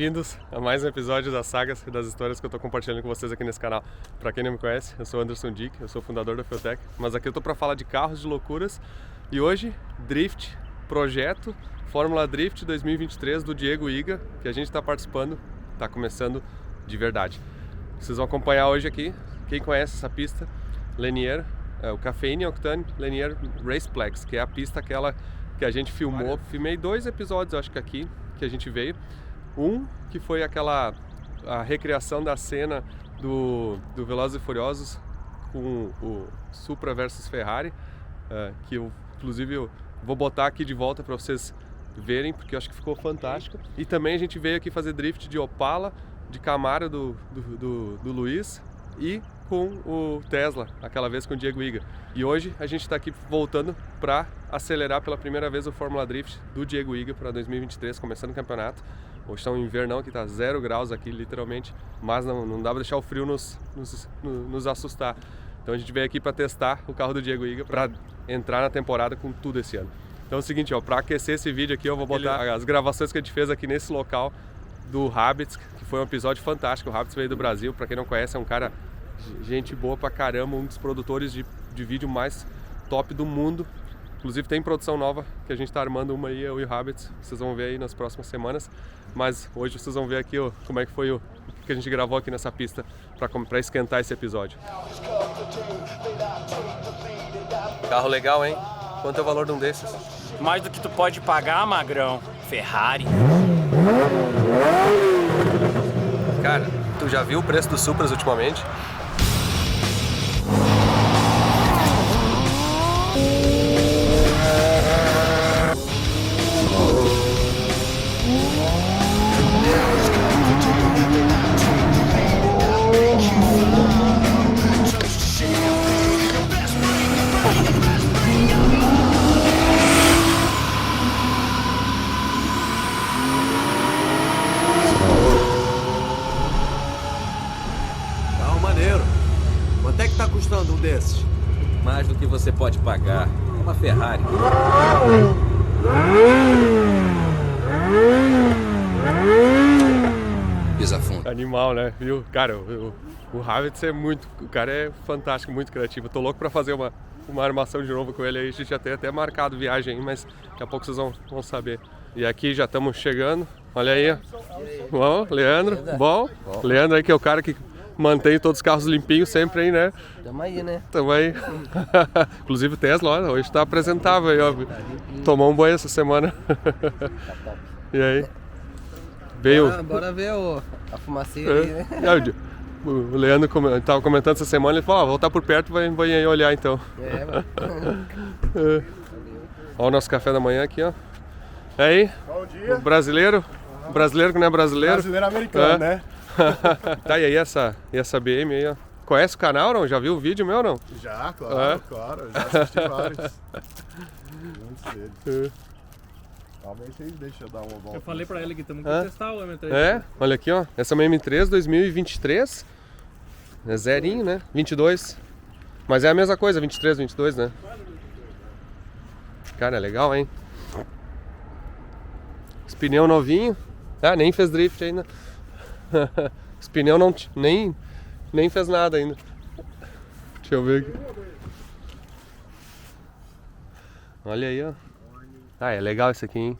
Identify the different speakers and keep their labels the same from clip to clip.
Speaker 1: bem-vindos a mais um episódio das sagas e das histórias que eu estou compartilhando com vocês aqui nesse canal. Para quem não me conhece, eu sou Anderson Dick, eu sou fundador da Feutech, mas aqui eu estou para falar de carros de loucuras e hoje, Drift, projeto Fórmula Drift 2023 do Diego Iga, que a gente está participando, está começando de verdade. Vocês vão acompanhar hoje aqui, quem conhece essa pista, Lanier, o Cafeine Octane Lanier Raceplex, que é a pista aquela que a gente filmou. Filmei 2 episódios, acho que aqui, que a gente veio. Um que foi a recriação da cena do Velozes e Furiosos com o Supra versus Ferrari, que eu, inclusive, eu vou botar aqui de volta para vocês verem, porque eu acho que ficou fantástico. E também a gente veio aqui fazer drift de Opala, de Camaro do Luiz e com o Tesla, aquela vez com o Diego Iga. E hoje a gente está aqui voltando para acelerar pela primeira vez o Fórmula Drift do Diego Iga para 2023, começando o campeonato. Hoje está um invernão aqui, está 0 graus aqui literalmente, mas não dá para deixar o frio nos assustar. Então a gente veio aqui para testar o carro do Diego Iga para entrar na temporada com tudo esse ano. Então é o seguinte, para aquecer esse vídeo aqui eu vou botar as gravações que a gente fez aqui nesse local do Habits, que foi um episódio fantástico. O Habits veio do Brasil, para quem não conhece, é um cara, gente boa pra caramba, um dos produtores de vídeo mais top do mundo. Inclusive tem produção nova que a gente tá armando uma aí, eu e o Habits, vocês vão ver aí nas próximas semanas. Mas hoje vocês vão ver aqui como é que foi o que a gente gravou aqui nessa pista para esquentar esse episódio. Carro legal, hein? Quanto é o valor de um desses?
Speaker 2: Mais do que tu pode pagar, magrão. Ferrari.
Speaker 1: Cara, tu já viu o preço dos Supras ultimamente?
Speaker 3: Quanto é que tá custando um desses?
Speaker 4: Mais do que você pode pagar. É uma Ferrari. Pisa fundo.
Speaker 1: Animal, né? Viu? Cara, o Havits o cara é fantástico, muito criativo. Eu tô louco pra fazer uma armação de novo com ele aí. A gente já tem até marcado viagem aí, mas daqui a pouco vocês vão saber. E aqui já estamos chegando. Olha aí. Bom, Leandro. Bom. Leandro aí que é o cara que mantém todos os carros limpinhos sempre aí, né?
Speaker 5: Tamo aí, né?
Speaker 1: Tamo aí. Inclusive o Tesla, ó, hoje tá apresentável aí, ó. Tomou um banho essa semana. E aí? Veio.
Speaker 5: Bora ver a fumaceira aí, né?
Speaker 1: O Leandro tava comentando essa semana, ele falou, voltar por perto, vai aí olhar então. Ó o nosso café da manhã aqui, ó. E aí?
Speaker 6: Bom dia.
Speaker 1: O brasileiro que não é brasileiro.
Speaker 6: Brasileiro americano, né?
Speaker 1: Tá, e aí essa BM aí, ó. Conhece o canal, não? Já viu o vídeo meu ou não?
Speaker 6: Já, claro, já assisti vários. Muitos deles. Talvez vocês deixem eu dar uma volta.
Speaker 7: Eu falei pra ele que estamos que testar o M3.
Speaker 1: É, olha aqui, ó. Essa é uma M3 2023. É zerinho, né? 22. Mas é a mesma coisa, 23, 22, né? Cara, é legal, hein? Esse pneu novinho. Ah, nem fez drift ainda. Esse pneu nem fez nada ainda. Deixa eu ver aqui. Olha aí, ó. Ah, é legal isso aqui, hein?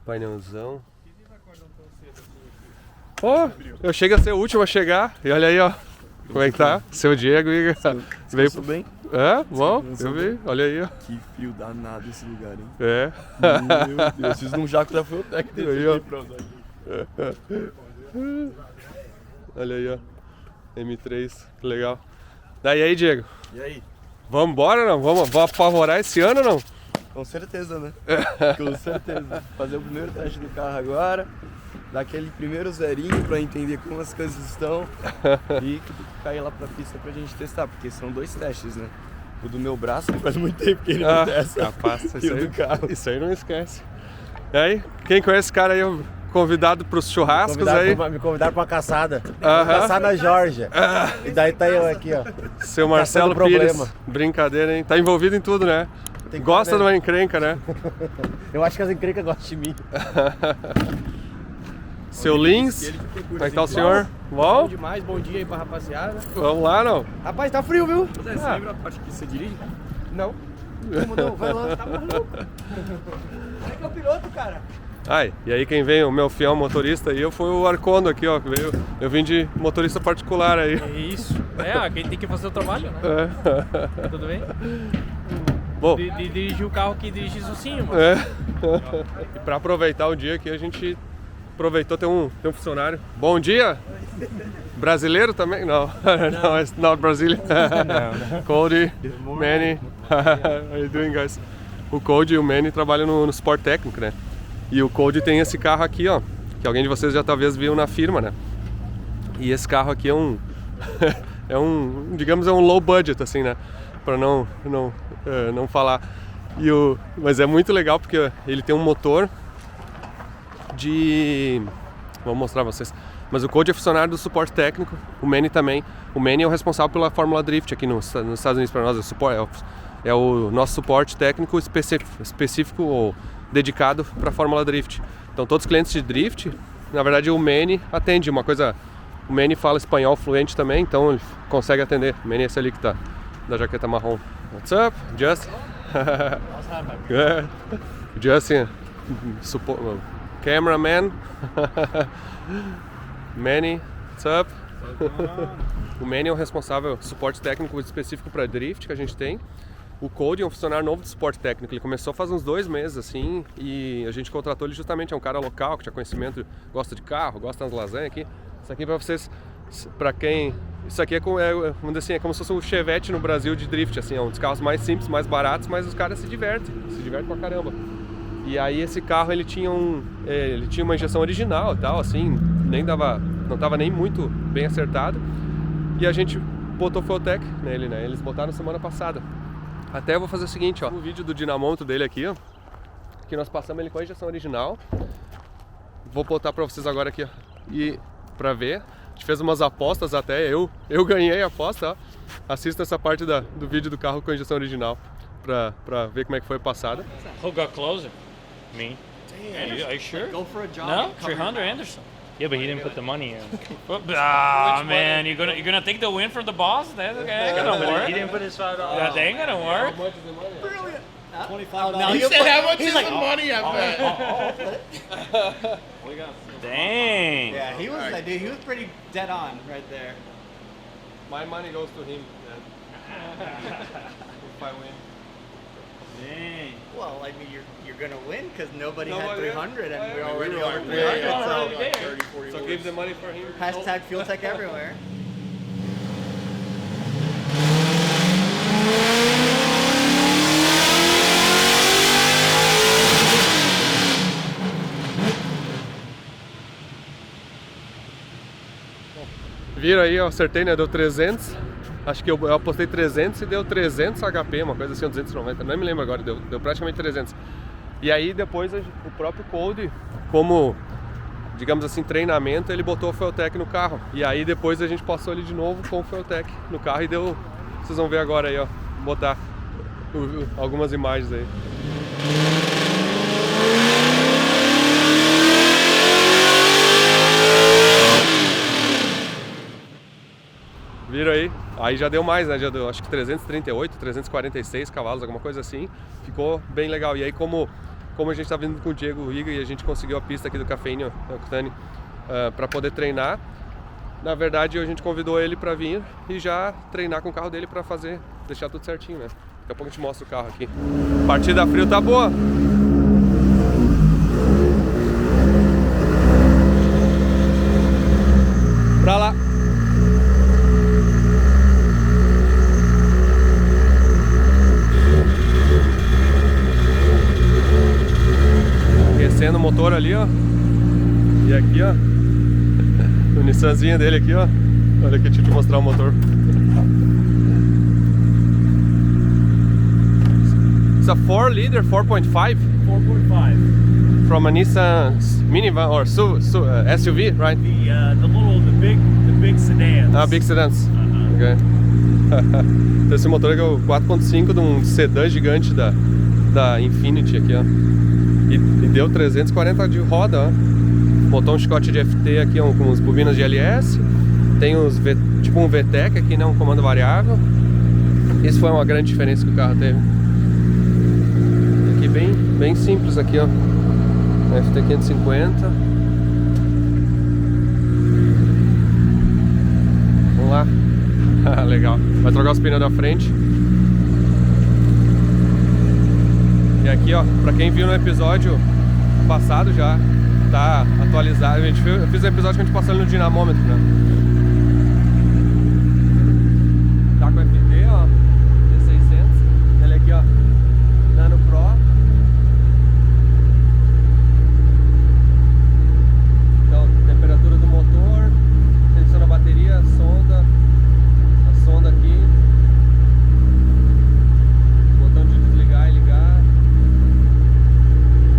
Speaker 1: Painelzão. Pô, eu chego a ser o último a chegar. E olha aí, ó. Como é que tá? Seu Diego, Iga. Veio
Speaker 3: Tudo bem?
Speaker 1: É? Bom, eu vi. Olha aí, ó.
Speaker 3: Que fio danado esse lugar, hein?
Speaker 1: É.
Speaker 3: Meu Deus, preciso de um jaco da Feutech desse
Speaker 1: Aí, ó.
Speaker 3: aqui pra usar aqui.
Speaker 1: Olha aí, ó. M3, que legal. Daí aí, Diego?
Speaker 3: E aí?
Speaker 1: Vamos embora, não? Vamos apavorar esse ano, não?
Speaker 3: Com certeza, né? Com certeza. Fazer o primeiro teste do carro agora, dar aquele primeiro zerinho pra entender como as coisas estão e cair lá pra pista pra gente testar, porque são 2 testes, né? O do meu braço faz muito tempo que ele não testa. E o do carro.
Speaker 1: Isso aí não esquece. E aí, quem conhece esse cara aí, convidado pros churrascos aí?
Speaker 8: Me convidaram pra uma caçada. Caçar na Geórgia. E daí tá eu aqui, ó.
Speaker 1: Seu Marcelo Pires. Brincadeira, hein? Tá envolvido em tudo, né? Gosta de uma encrenca, né?
Speaker 8: Eu acho que as encrencas gostam de mim.
Speaker 1: Seu Lins. Como é que tá o senhor?
Speaker 3: Bom
Speaker 1: Bom?
Speaker 3: demais, bom dia aí pra rapaziada.
Speaker 1: Vamos lá, não?
Speaker 3: Rapaz, tá frio, viu?
Speaker 7: Você lembra a parte que você dirige?
Speaker 3: Não. Como não? Vai lá, tá maluco. Como é que é o piloto, cara?
Speaker 1: Ai, e aí quem vem, o meu fiel motorista aí, foi o Arcondo aqui, ó. Eu vim de motorista particular aí.
Speaker 7: É isso. Quem tem que fazer o trabalho, né? Tudo bem?
Speaker 1: Bom,
Speaker 7: Dirigir o carro que dirige sozinho, mano.
Speaker 1: E pra aproveitar o dia aqui, a gente aproveitou, tem um funcionário. Bom dia! Brasileiro também? Não, não, it's not Brazilian. Cody, Manny, how are you doing, guys? O Cody e o Manny trabalham no suporte técnico, né? E o Cody tem esse carro aqui, ó, que alguém de vocês já talvez viu na firma, né? E esse carro aqui é um, digamos, é um low budget, assim, né? Pra não falar. Mas é muito legal porque ele tem um motor de... Vou mostrar pra vocês. Mas o Cody é funcionário do suporte técnico, o Manny também. O Manny é o responsável pela Fórmula Drift aqui nos Estados Unidos para nós. É o nosso suporte técnico específico ou dedicado para a Fórmula Drift. Então todos os clientes de Drift, na verdade o Manny atende. Uma coisa, o Manny fala espanhol fluente também, então ele consegue atender. O Manny é esse ali que tá da jaqueta marrom. What's up, Justin? Good. Justin, cameraman. Manny, what's up? O Manny é o responsável suporte técnico específico para Drift que a gente tem. O Cody é um funcionário novo de suporte técnico. Ele começou faz uns 2 meses assim e a gente contratou ele justamente, é um cara local que tinha conhecimento, gosta de carro, gosta das lasanhas aqui. Isso aqui para vocês, para quem... Isso aqui vamos dizer assim, é como se fosse o Chevette no Brasil de Drift, assim, é um dos carros mais simples, mais baratos, mas os caras se divertem pra caramba. E aí esse carro ele tinha uma injeção original e tal, assim, não tava nem muito bem acertado. E a gente botou Fueltech nele, né? Eles botaram semana passada. Até eu vou fazer o seguinte, ó, o vídeo do dinamômetro dele aqui, ó, que nós passamos ele com a injeção original. Vou botar pra vocês agora aqui, ó, e pra ver. A gente fez umas apostas até, eu ganhei a aposta, ó. Assista essa parte do vídeo do carro com a injeção original pra ver como é que foi passada.
Speaker 2: Who got closer? Me. Are you sure?
Speaker 7: Go for a jog.
Speaker 2: No, 300 Anderson. Yeah, but he didn't put the money in. Ah, man, you're gonna take the win from the boss? That ain't gonna work.
Speaker 7: He didn't put his $5.
Speaker 2: That ain't gonna work.
Speaker 7: Brilliant.
Speaker 6: $25. He said, how much is the money I bet?
Speaker 2: Dang.
Speaker 7: Yeah, he was pretty dead on right there.
Speaker 1: My money goes to him. If I win.
Speaker 7: Dang.
Speaker 9: Well, I mean, you're gonna win because nobody had
Speaker 1: Nobody-
Speaker 9: 300 and we're
Speaker 1: Yeah,
Speaker 9: already
Speaker 1: we
Speaker 9: over
Speaker 1: were
Speaker 9: 300.
Speaker 1: already
Speaker 9: So
Speaker 1: 30, 40 so give the money for him.
Speaker 9: hashtag FuelTech everywhere.
Speaker 1: Viram aí, eu acertei, né? Deu 300. Acho que eu apostei 300 e deu 300 HP, uma coisa assim, 290. Não me lembro agora, deu praticamente 300. E aí depois o próprio Cody, como, digamos assim, treinamento, ele botou o Fueltech no carro. E aí depois a gente passou ele de novo com o Fueltech no carro e deu... Vocês vão ver agora aí, ó. Vou botar algumas imagens aí. Viram aí? Aí já deu mais, né? Já deu acho que 338, 346 cavalos, alguma coisa assim. Ficou bem legal. E aí como a gente tá vindo com o Diego Riga e a gente conseguiu a pista aqui do Cafeína Octane para poder treinar, na verdade a gente convidou ele para vir e já treinar com o carro dele para deixar tudo certinho, né? Daqui a pouco a gente mostra o carro aqui. A partida frio tá boa. Pra lá. Aquecendo o motor ali, ó. E aqui, ó. O Nissanzinho dele aqui, ó. Olha aqui, deixa eu te mostrar o motor. It's a 4-liter 4.5?
Speaker 7: 4.5.
Speaker 1: From a Nissan minivan or SUV, right?
Speaker 7: The big sedans.
Speaker 1: Ah, big sedans. Ok. Então esse motor aqui é o 4.5 de um sedã gigante da Infiniti aqui, ó. E deu 340 de roda, ó. Botou um chicote de FT aqui com as bobinas de LS. Tem tipo um VTEC aqui, né? Um comando variável. Isso foi uma grande diferença que o carro teve. Aqui bem simples aqui, ó. FT 550. Vamos lá. Legal. Vai trocar os pneus da frente. E aqui, ó, pra quem viu no episódio passado já tá atualizado. Eu fiz um episódio que a gente passou ali no dinamômetro, né? Tá com FT, ó, D600. Ele aqui, ó, Nano Pro. Então, temperatura do motor, tensão da bateria, a sonda aqui. Botão de desligar e ligar.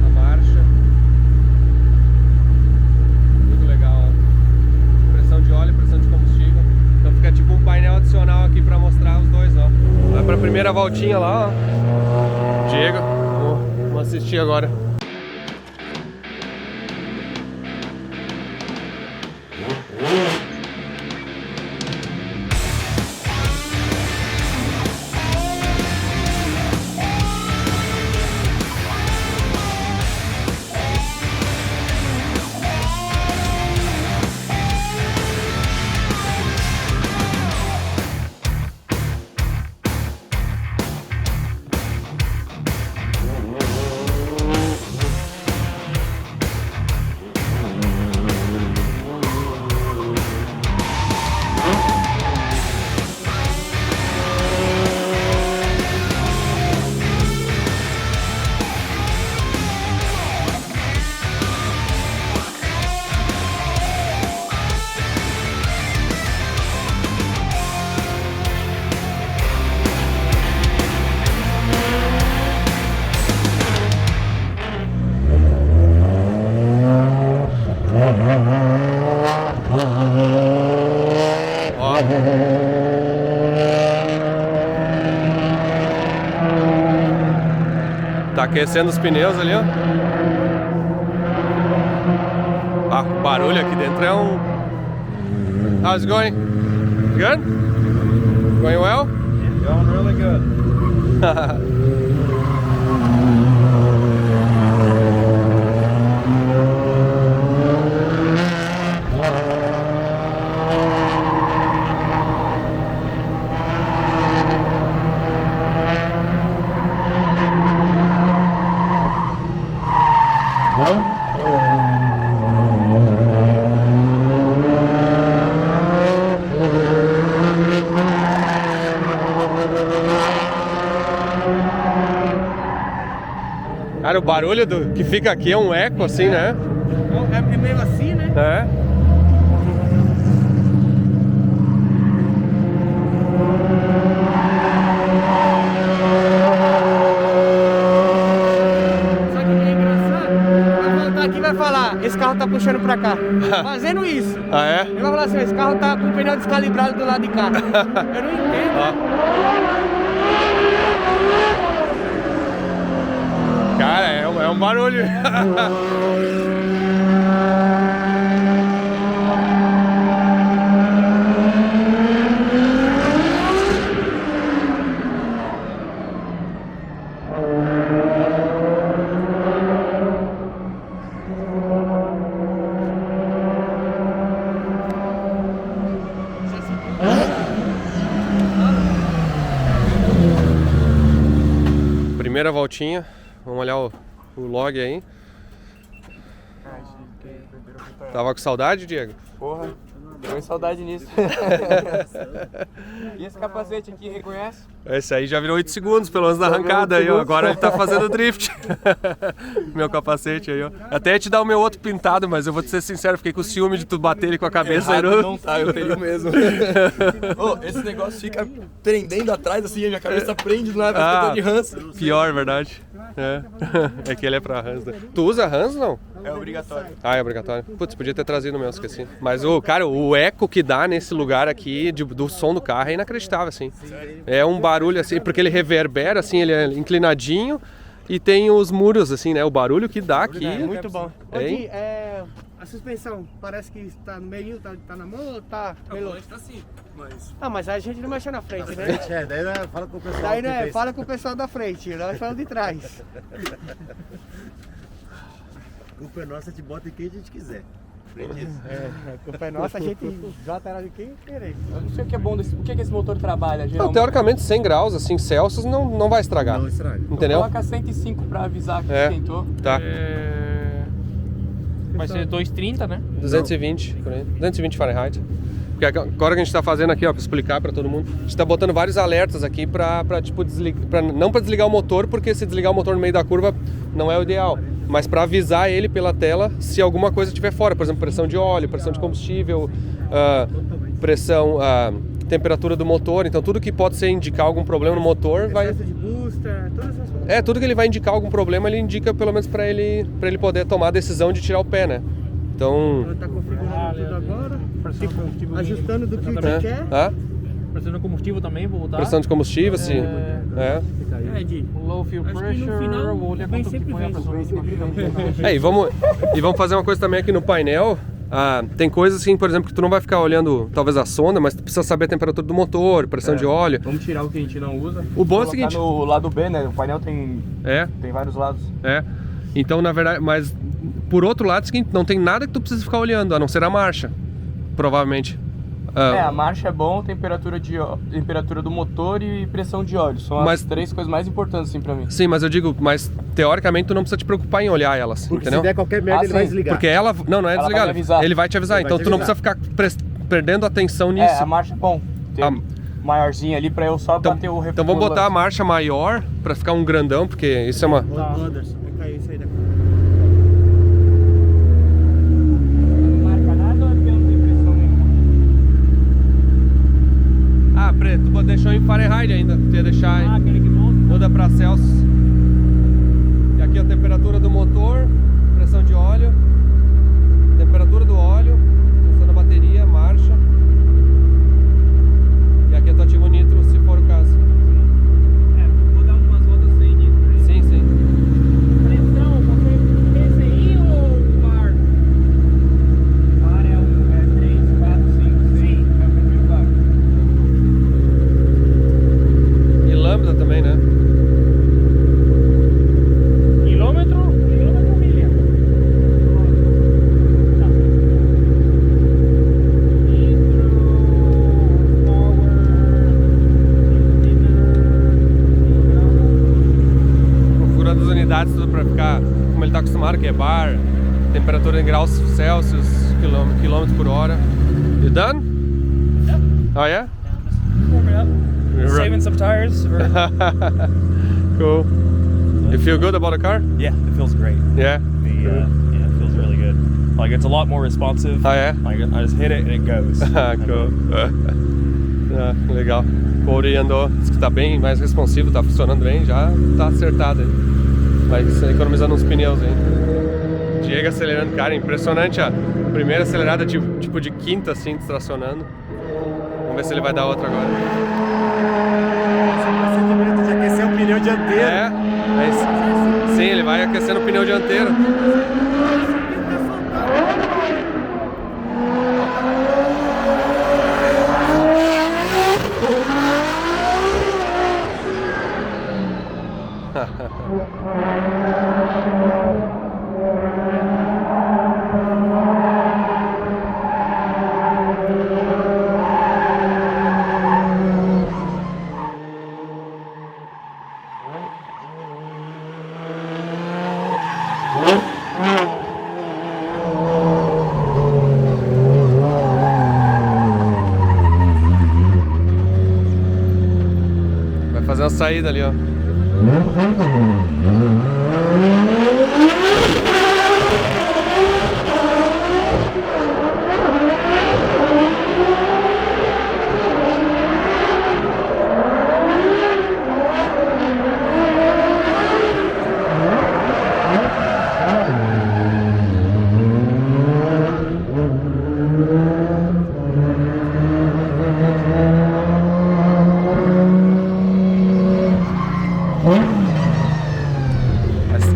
Speaker 1: A marcha. Muito legal, ó. Pressão de óleo e pressão de combustível. Então fica tipo um painel adicional aqui pra mostrar os dois, ó. Vai pra primeira voltinha lá, ó. Diego, vamos assistir agora. Tá aquecendo os pneus ali, ó. Ah, o barulho aqui dentro é um... How's it going? Good? Going well?
Speaker 6: Going really good.
Speaker 1: Cara, o barulho que fica aqui é um eco assim, né?
Speaker 5: É meio assim, né?
Speaker 1: É.
Speaker 5: Só que é engraçado. Vai voltar aqui e vai falar, esse carro tá puxando pra cá. Fazendo isso.
Speaker 1: Ah, é?
Speaker 5: Ele vai falar assim, esse carro tá com o pneu descalibrado do lado de cá. Eu não entendo.
Speaker 1: Cara, é um barulho. Primeira voltinha. Vamos olhar o log aí. Tava com saudade, Diego?
Speaker 3: Porra, deu saudade nisso. E esse capacete aqui, reconhece?
Speaker 1: Esse aí já virou 8 segundos, pelo menos na arrancada aí, ó. Agora ele tá fazendo drift. Meu capacete aí, ó. Até ia te dar o meu outro pintado, mas eu vou te ser sincero, fiquei com ciúme de tu bater ele com a cabeça.
Speaker 3: Não tá, eu teria mesmo. Esse negócio fica prendendo atrás, assim, a minha cabeça prende do nada, eu tô de ranço.
Speaker 1: Pior, verdade. É que ele é pra Hans, né? Tu usa Hans, não?
Speaker 3: É obrigatório.
Speaker 1: Ah, é obrigatório. Putz, podia ter trazido o meu, esqueci. Mas, cara, o eco que dá nesse lugar aqui, do som do carro, é inacreditável, assim. É um barulho, assim, porque ele reverbera, assim, ele é inclinadinho e tem os muros, assim, né? O barulho que dá aqui...
Speaker 5: É muito bom. A suspensão parece que tá no meio, tá na mão ou tá meio longe?
Speaker 7: Tá assim, mas...
Speaker 5: Ah, mas aí a gente não mexe na frente, né?
Speaker 8: Daí fala com o pessoal.
Speaker 5: Daí né, fala com o pessoal da frente, nós falamos de trás.
Speaker 8: A culpa é nossa, a gente bota em quem a gente quiser.
Speaker 5: A culpa é nossa, a gente jota ela de quem querer.
Speaker 7: Eu não sei o que é bom desse... O que esse motor trabalha,
Speaker 1: Não,
Speaker 7: geralmente?
Speaker 1: teoricamente 100 graus, assim, Celsius não vai estragar.
Speaker 8: Não estraga.
Speaker 1: Entendeu?
Speaker 7: Coloca 105 pra avisar que
Speaker 1: É.
Speaker 7: esquentou.
Speaker 1: Tá.
Speaker 2: Vai ser 230, né?
Speaker 1: 220, por aí. 220 Fahrenheit. Porque agora que a gente tá fazendo aqui, ó, pra explicar pra todo mundo, a gente tá botando vários alertas aqui pra tipo, desligar, não pra desligar o motor, porque se desligar o motor no meio da curva não é o ideal, mas pra avisar ele pela tela se alguma coisa estiver fora, por exemplo, pressão de óleo, pressão de combustível, pressão, temperatura do motor, então tudo que pode ser indicar algum problema no motor vai...
Speaker 5: Excesso de booster, todas essas coisas.
Speaker 1: Tudo que ele vai indicar algum problema, ele indica pelo menos pra ele poder tomar a decisão de tirar o pé, né? Então...
Speaker 5: Ela tá configurando tudo agora, ajustando do que quer.
Speaker 7: Pressão de combustível também, vou botar.
Speaker 1: Pressão de combustível, sim.
Speaker 7: Low fuel
Speaker 5: Acho que no
Speaker 7: pressure,
Speaker 5: final,
Speaker 7: vou olhar
Speaker 5: bem
Speaker 7: quanto que
Speaker 5: sempre
Speaker 7: põe a
Speaker 5: vem.
Speaker 7: pressão.
Speaker 1: E vamos fazer uma coisa também aqui no painel. Tem coisas assim, por exemplo, que tu não vai ficar olhando talvez a sonda, mas tu precisa saber a temperatura do motor, pressão de óleo.
Speaker 7: Vamos tirar o que a gente não usa.
Speaker 1: O bom é o seguinte...
Speaker 7: no lado B, né? O painel tem vários lados.
Speaker 1: Então, na verdade, mas por outro lado, é o seguinte, não tem nada que tu precisa ficar olhando, a não ser a marcha, provavelmente.
Speaker 7: A marcha é bom, temperatura do motor e pressão de óleo. São as três coisas mais importantes, assim, pra mim.
Speaker 1: Sim, mas eu digo, mas teoricamente tu não precisa te preocupar em olhar elas,
Speaker 8: Porque
Speaker 1: entendeu?
Speaker 8: se der qualquer merda, ele vai desligar.
Speaker 1: Porque ela... Não é
Speaker 7: Ela
Speaker 1: desligar,
Speaker 7: vai avisar.
Speaker 1: ele vai te avisar, então tu não precisa ficar perdendo atenção nisso.
Speaker 7: A marcha é bom. Tem maiorzinha ali pra eu só bater o
Speaker 1: Então vamos botar a marcha maior pra ficar um grandão, porque isso é uma...
Speaker 5: Anderson, vai cair isso aí daqui.
Speaker 7: Não marca nada ou é porque não tem pressão nenhuma?
Speaker 1: Preto, tu deixou em Fahrenheit ainda, tu ia deixar em...
Speaker 7: Aquele que monta.
Speaker 1: Muda para Celsius. E aqui a temperatura do motor, pressão de óleo, temperatura do óleo, pressão da bateria, marcha. E aqui tu ativa o nitro se for o caso.
Speaker 7: Vou dar umas voltas sem nitro.
Speaker 1: Sim, sim.
Speaker 7: Pressão, você PCI ou bar? Bar é 3, 4, 5, 6. É o primeiro bar.
Speaker 1: E lambda também, né?
Speaker 7: Quilômetro, milha. Tá.
Speaker 1: Configurando as unidades tudo pra ficar como ele tá acostumado, que é bar, temperatura em graus Celsius, quilômetro por hora. You done?
Speaker 7: Yeah.
Speaker 1: Oh yeah?
Speaker 7: Warming up. Saving some tires.
Speaker 1: Cool. You feel good about the car?
Speaker 10: Yeah, it feels great.
Speaker 1: Yeah?
Speaker 10: Yeah, it feels really good. Like, it's a lot more responsive.
Speaker 1: Oh yeah?
Speaker 10: Like, I just hit it and it goes.
Speaker 1: Cool. Legal. O Ori andou, disse que tá bem mais responsivo, tá funcionando bem, já tá acertado aí. Vai economizando uns pneus aí. Diego acelerando, cara, impressionante a primeira acelerada tipo de quinta assim, distracionando. Vamos ver se ele vai dar outra agora.
Speaker 8: De aquecer o pneu dianteiro.
Speaker 1: Sim, ele vai aquecendo o pneu dianteiro. Vai fazer uma saída ali, ó.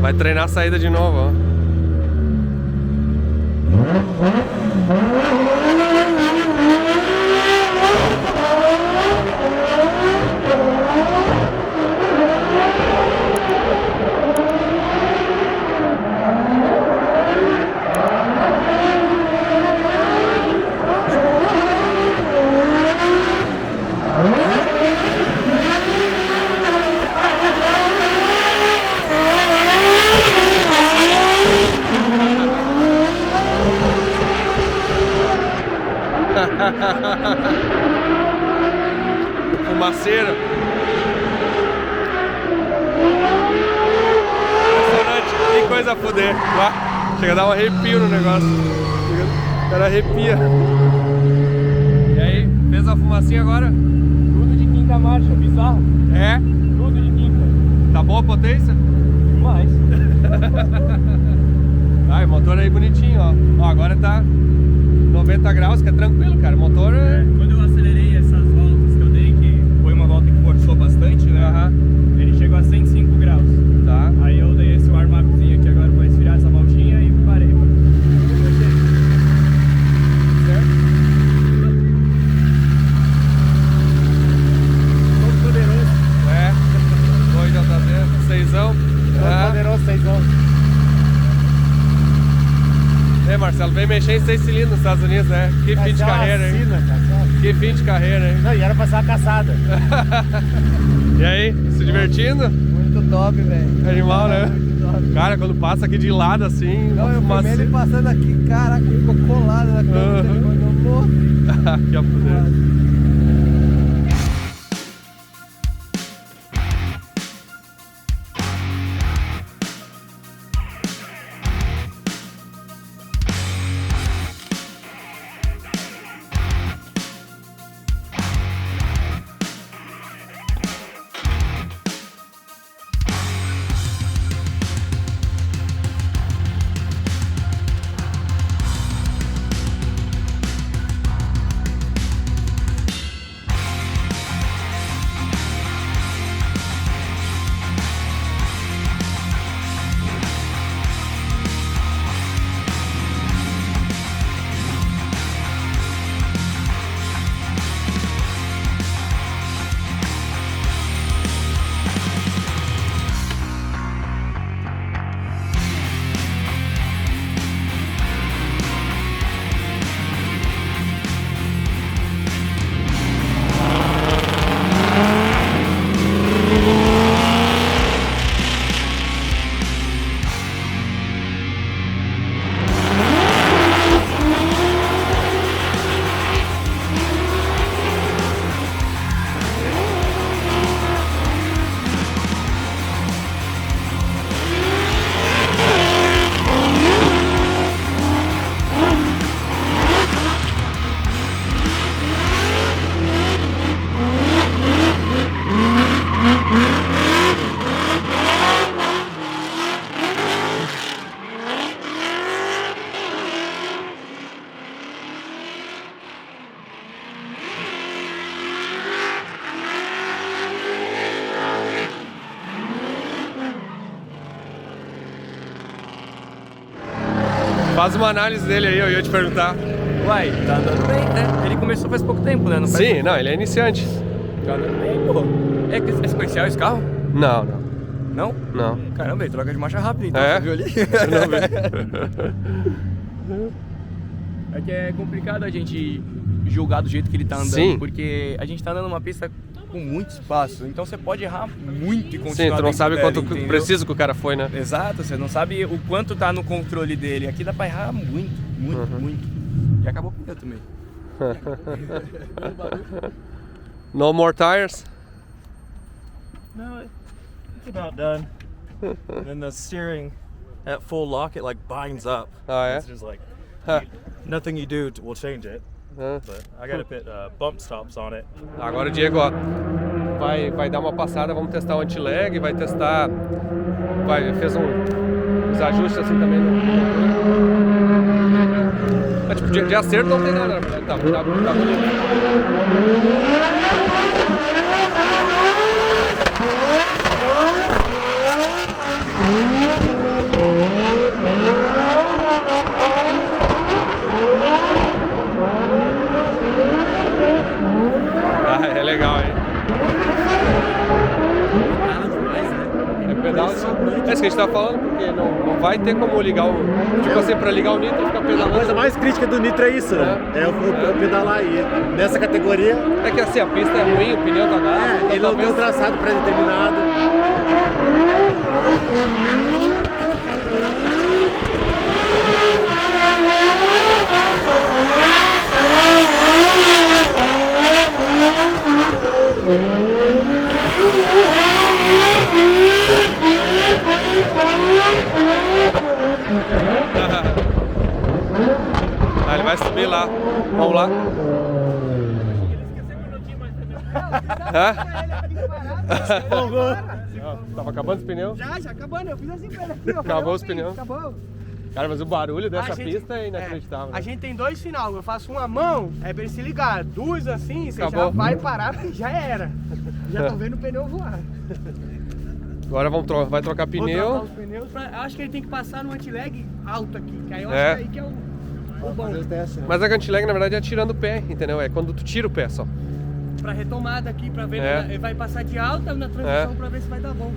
Speaker 1: Vai treinar a saída de novo, ó. Fumaceira. Impressionante, que coisa a fuder. Chega a dar um arrepio no negócio. O cara arrepia. E aí, fez a fumacinha agora?
Speaker 2: Tudo de quinta marcha, bizarro.
Speaker 1: É?
Speaker 2: Tudo de quinta.
Speaker 1: Tá boa a potência?
Speaker 2: Demais.
Speaker 1: Ah, o motor aí bonitinho, ó. Ó, agora tá 90 graus, que é tranquilo, cara. O motor é...
Speaker 10: Quando eu acelerei essas voltas que eu dei, que foi uma volta que forçou bastante, né? Ele chegou a 105 graus.
Speaker 1: Tá.
Speaker 10: Aí eu dei esse warm-upzinho aqui agora pra esfriar essa voltinha e parei. Certo?
Speaker 8: Todo poderoso.
Speaker 1: É. 2JZ, 6ão.
Speaker 8: Todo poderoso, 6
Speaker 1: É, Marcelo, vem mexer em 6 cilindros nos Estados Unidos, né? Que fim de carreira, hein? Que fim de carreira, hein?
Speaker 8: Não, e era pra ser uma caçada.
Speaker 1: E aí, se divertindo?
Speaker 3: Muito top, velho.
Speaker 1: Animal, né? Cara, quando passa aqui de lado assim,
Speaker 3: Não, eu
Speaker 1: fumaça.
Speaker 3: filmei ele passando aqui, caraca, ele ficou colado na câmera, ele ficou morto.
Speaker 1: Que a fuder. Faz uma análise dele aí, eu ia te perguntar.
Speaker 10: Uai, tá andando bem, né? Ele começou faz pouco tempo, né? Não faz
Speaker 1: Sim, não, ele é iniciante.
Speaker 10: Tá andando bem, pô. É sequencial esse carro?
Speaker 1: Não, não.
Speaker 10: Não?
Speaker 1: Não.
Speaker 10: Caramba, ele troca de marcha rápida, então.
Speaker 1: É?
Speaker 10: Você viu ali?
Speaker 1: Eu não vi.
Speaker 10: É que é complicado a gente julgar do jeito que ele tá andando.
Speaker 1: Sim.
Speaker 10: Porque a gente tá andando numa pista com muito espaço. Então você pode errar muito e continuar.
Speaker 1: Sim, tu não sabe
Speaker 10: dela,
Speaker 1: quanto
Speaker 10: entendeu?
Speaker 1: preciso que o cara foi, né?
Speaker 10: Exato, você não sabe o quanto tá no controle dele. Aqui dá pra errar muito, muito. E acabou o pneu também.
Speaker 1: No more tires?
Speaker 11: No, it's about done. And then the steering at full lock, it like binds up.
Speaker 1: Ah, é?
Speaker 11: It's just like nothing you do will change it. But I gotta put bump stops on it.
Speaker 1: Agora o Diego, ó, vai dar uma passada, vamos testar o anti-lag, vai testar, fez uns ajustes assim também no motor. Mas, tipo, de acerto não tem nada, né? Tá bonito. legal, hein? É pedal. É isso que a gente tá falando, porque não vai ter como ligar o... Tipo assim, pra ligar o nitro e ficar pedalando.
Speaker 8: A coisa mais crítica do nitro é isso, né? É o pedalar aí. Nessa categoria...
Speaker 1: É que assim, a pista é ruim, o pneu tá gasto.
Speaker 8: Ele não tem um traçado pré-determinado.
Speaker 1: Ah, ele vai subir lá. Vamos lá. Tava acabando os pneus?
Speaker 5: Já acabando, eu fiz assim pra ele aqui, ó.
Speaker 1: Acabou os pneus?
Speaker 5: Acabou.
Speaker 1: Cara, mas o barulho dessa pista é inacreditável.
Speaker 5: A gente tem 2 final, eu faço uma mão, é pra ele se ligar. 2 assim, você
Speaker 1: Acabou.
Speaker 5: já vai parar porque já era. Já tô vendo o pneu voar.
Speaker 1: Agora vai trocar
Speaker 5: Vou
Speaker 1: pneu.
Speaker 5: trocar os pneus acho que ele tem que passar no anti-lag alto aqui, que aí eu acho que aí que é o bom.
Speaker 1: Mas a anti-lag na verdade é tirando o pé, entendeu? É quando tu tira o pé só.
Speaker 5: Pra retomada aqui, pra ver, ele vai passar de alta na transição pra ver se vai dar bom.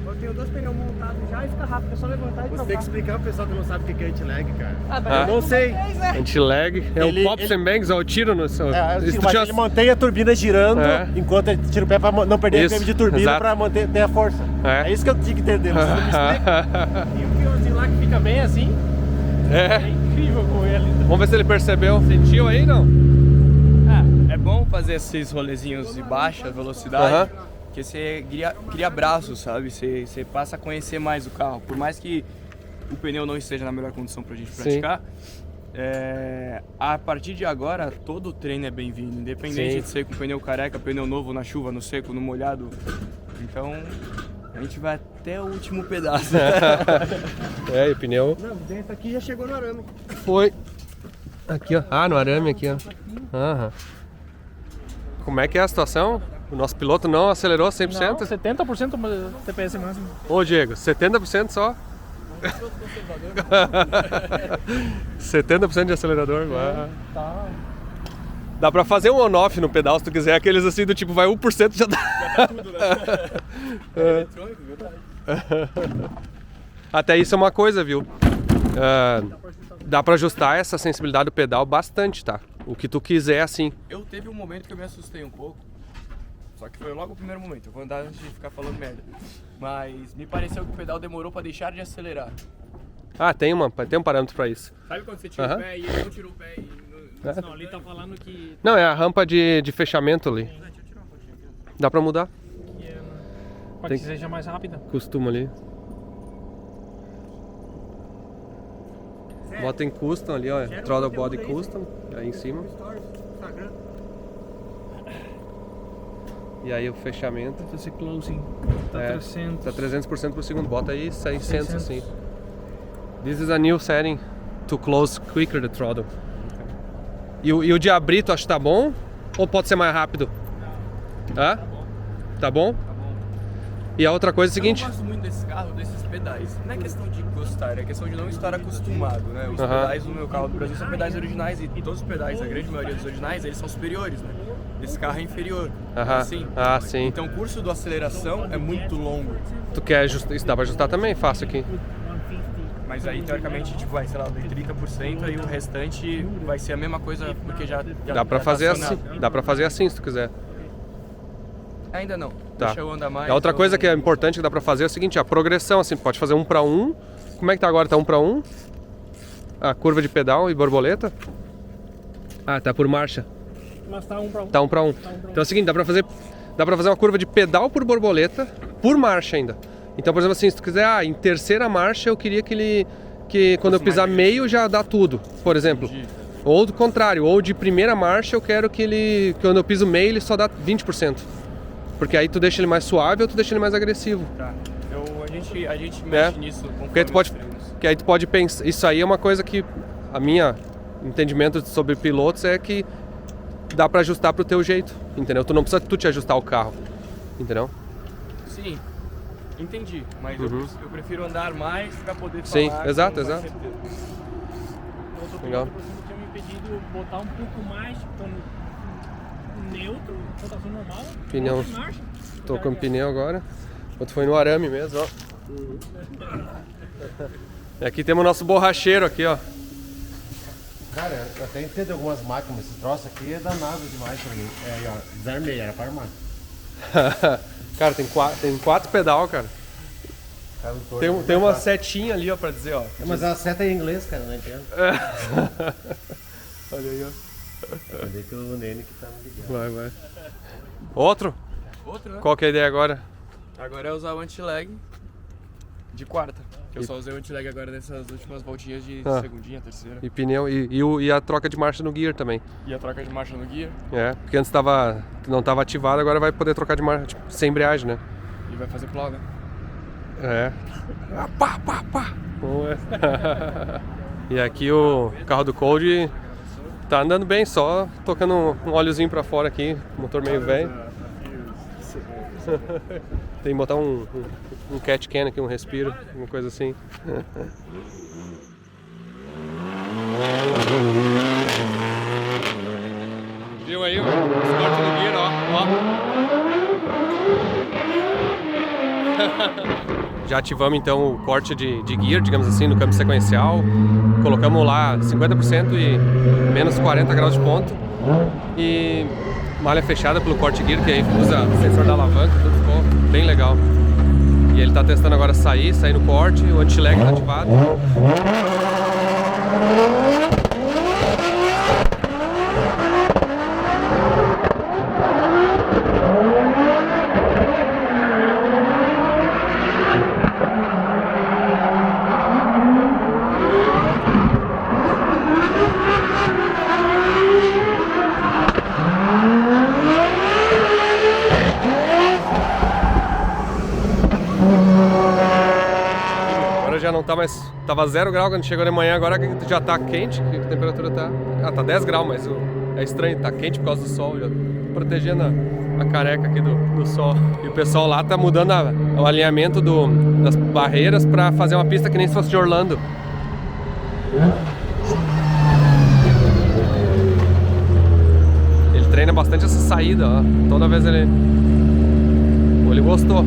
Speaker 5: Eu tenho 2 pneus montados já e fica rápido, é só levantar e trocar.
Speaker 8: Você tem que explicar pro pessoal que não sabe o que é anti-lag, cara.
Speaker 5: Mas
Speaker 8: eu não sei.
Speaker 1: Anti-lag é o pops and bangs, é o tiro no seu...
Speaker 8: Ele mantém a turbina girando enquanto ele tira o pé pra não perder o tempo de turbina pra manter ter a força. É isso que eu tinha que entender, não precisa me explicar.
Speaker 10: E o piorzinho lá que fica bem assim, é incrível com ele.
Speaker 1: Vamos ver se ele percebeu. Sentiu aí, não?
Speaker 3: É bom fazer esses rolezinhos de baixa velocidade, porque você cria braços, sabe? Você passa a conhecer mais o carro. Por mais que o pneu não esteja na melhor condição pra gente praticar, a partir de agora todo o treino é bem-vindo, independente de ser com pneu careca, pneu novo na chuva, no seco, no molhado. Então a gente vai até o último pedaço.
Speaker 1: E o pneu...
Speaker 5: Não, dentro aqui já chegou no arame.
Speaker 1: Foi. Aqui, ó. Ah, no arame aqui, ó. Como é que é a situação? O nosso piloto não acelerou 100%?
Speaker 10: Não, 70% do TPS máximo.
Speaker 1: Ô, Diego, 70% só? 70% de acelerador?
Speaker 10: Tá.
Speaker 1: Dá pra fazer um on-off no pedal se tu quiser, aqueles assim do tipo, vai 1% já dá.
Speaker 3: Já tá tudo, né? É eletrônico, verdade.
Speaker 1: Até isso é uma coisa, viu? Dá pra ajustar essa sensibilidade do pedal bastante, tá? O que tu quiser, assim.
Speaker 3: Eu teve um momento que eu me assustei um pouco, só que foi logo o primeiro momento, eu vou andar antes de ficar falando merda. Mas me pareceu que o pedal demorou pra deixar de acelerar.
Speaker 1: Ah, tem um parâmetro pra isso.
Speaker 10: Sabe quando você tira o pé e ele não tirou o pé e... Não, ali tá falando que...
Speaker 1: Não, é a rampa de fechamento ali. Dá pra mudar.
Speaker 10: Pode que seja mais rápida.
Speaker 1: Costuma ali. Bota em custom ali, ó. Throttle body custom. Aí em cima. E aí o fechamento.
Speaker 10: Esse closing. Tá 300.
Speaker 1: Tá 300% por segundo. Bota aí 600 assim. This is a new setting to close quicker the throttle. E o de abrir, tu acha que tá bom? Ou pode ser mais rápido? Hã? Tá bom? E a outra coisa é o seguinte...
Speaker 3: Eu não gosto muito desse carro, desses pedais. Não é questão de gostar, é questão de não estar acostumado, né? Os pedais do meu carro do Brasil são pedais originais e todos os pedais, a grande maioria dos originais, eles são superiores, né? Esse carro é inferior.
Speaker 1: Sim.
Speaker 3: Então o curso da aceleração é muito longo.
Speaker 1: Tu quer ajustar? Isso dá pra ajustar também, fácil aqui.
Speaker 3: Mas aí, teoricamente, tipo, vai, sei lá, de 30%, aí o restante vai ser a mesma coisa, porque já
Speaker 1: dá pra fazer assim. Dá pra fazer assim, se tu quiser.
Speaker 3: Ainda não.
Speaker 1: Tá.
Speaker 3: Deixa eu andar mais.
Speaker 1: A outra coisa que é importante que dá pra fazer é o seguinte, a progressão, assim, pode fazer 1 para 1. Como é que tá agora? Tá 1 para 1? A curva de pedal e borboleta? Ah, tá por marcha.
Speaker 10: Mas tá 1 para 1.
Speaker 1: Tá 1 para 1. Então é o seguinte, dá pra fazer uma curva de pedal por borboleta, por marcha ainda. Então, por exemplo, assim, se tu quiser, em terceira marcha eu queria que quando eu pisar meio já dá tudo, por exemplo. Ou do contrário, ou de primeira marcha eu quero que quando eu piso meio ele só dá 20%. Porque aí tu deixa ele mais suave ou tu deixa ele mais agressivo.
Speaker 3: Tá. A gente mexe nisso
Speaker 1: porque aí tu pode pensar. Isso aí é uma coisa que a minha entendimento sobre pilotos é que dá pra ajustar pro teu jeito, entendeu? Tu não precisa tu te ajustar o carro, entendeu?
Speaker 3: Sim, entendi. Mas eu prefiro andar mais pra poder falar.
Speaker 1: Sim, exato.
Speaker 10: Legal.
Speaker 7: Eu tinha me pedido botar um pouco mais neutro, rotação normal.
Speaker 1: Pneu. Tocando pneu agora. Outro foi no arame mesmo, ó. E aqui temos o nosso borracheiro aqui, ó.
Speaker 8: Cara, eu até entendo algumas máquinas, mas esse troço aqui é danado demais pra mim. É aí, ó, desarmei, era pra armar.
Speaker 1: Cara, tem 4 pedal, cara. Tem uma setinha ali, ó, pra dizer, ó.
Speaker 8: Mas a seta é em inglês, cara, não entendo.
Speaker 1: Olha aí, ó.
Speaker 8: Cadê que o Nene que tá me ligando?
Speaker 1: Vai. Outro?
Speaker 3: Outro, né?
Speaker 1: Qual que é a ideia agora?
Speaker 3: Agora é usar o anti-lag de quarta. Eu só usei o anti-lag agora nessas últimas voltinhas de segundinha, terceira.
Speaker 1: E pneu, e a troca de marcha no gear também.
Speaker 3: E a troca de marcha no gear.
Speaker 1: É, porque antes não tava ativado, agora vai poder trocar de marcha, tipo, sem embreagem, né?
Speaker 3: E vai fazer plow, né?
Speaker 1: É. Pá. Vamos ver. E aqui o carro do Cold tá andando bem, só tocando um óleozinho pra fora aqui, motor meio velho. Tem que botar um cat can aqui, um respiro, uma coisa assim. Viu aí, os cortes do gear, ó. Já ativamos então o corte de gear, digamos assim, no câmbio sequencial. Colocamos lá 50% e menos 40 graus de ponto. E malha fechada pelo corte gear, que aí usa sensor da alavanca, tudo ficou bem legal. E ele tá testando agora sair no corte, o anti-lag tá ativado. Já não tá mais, tava 0 grau quando chegou de manhã, agora já tá quente, que a temperatura tá, tá 10 graus, mas é estranho, tá quente por causa do sol, já protegendo a careca aqui do sol. E o pessoal lá tá mudando o alinhamento das barreiras pra fazer uma pista que nem se fosse de Orlando. Ele treina bastante essa saída, ó. Toda vez ele gostou.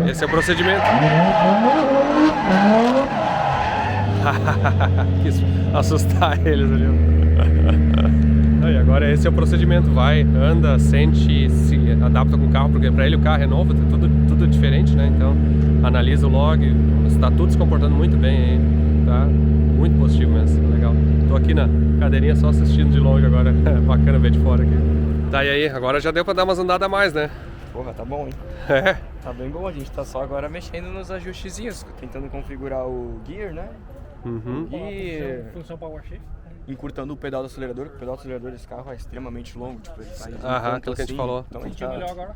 Speaker 1: Esse é o procedimento. Quis assustar eles ali. E agora esse é o procedimento. Vai, anda, sente, se adapta com o carro, porque para ele o carro é novo, tá tudo diferente, né? Então analisa o log, está tudo se comportando muito bem aí, tá? Muito positivo mesmo, legal. Tô aqui na cadeirinha só assistindo de longe agora, bacana ver de fora aqui. Tá, e aí, agora já deu pra dar umas andadas a mais, né?
Speaker 3: Porra, tá bom, hein?
Speaker 1: É.
Speaker 3: Tá bem bom, a gente tá só agora mexendo nos ajustezinhos, tentando configurar o gear, né?
Speaker 1: Uhum.
Speaker 3: E
Speaker 7: função power shift.
Speaker 3: Encurtando o pedal do acelerador, porque o pedal do acelerador desse carro é extremamente longo, tipo, ele sai
Speaker 1: aquilo que a gente falou.
Speaker 3: Então,
Speaker 7: Sentiu melhor agora?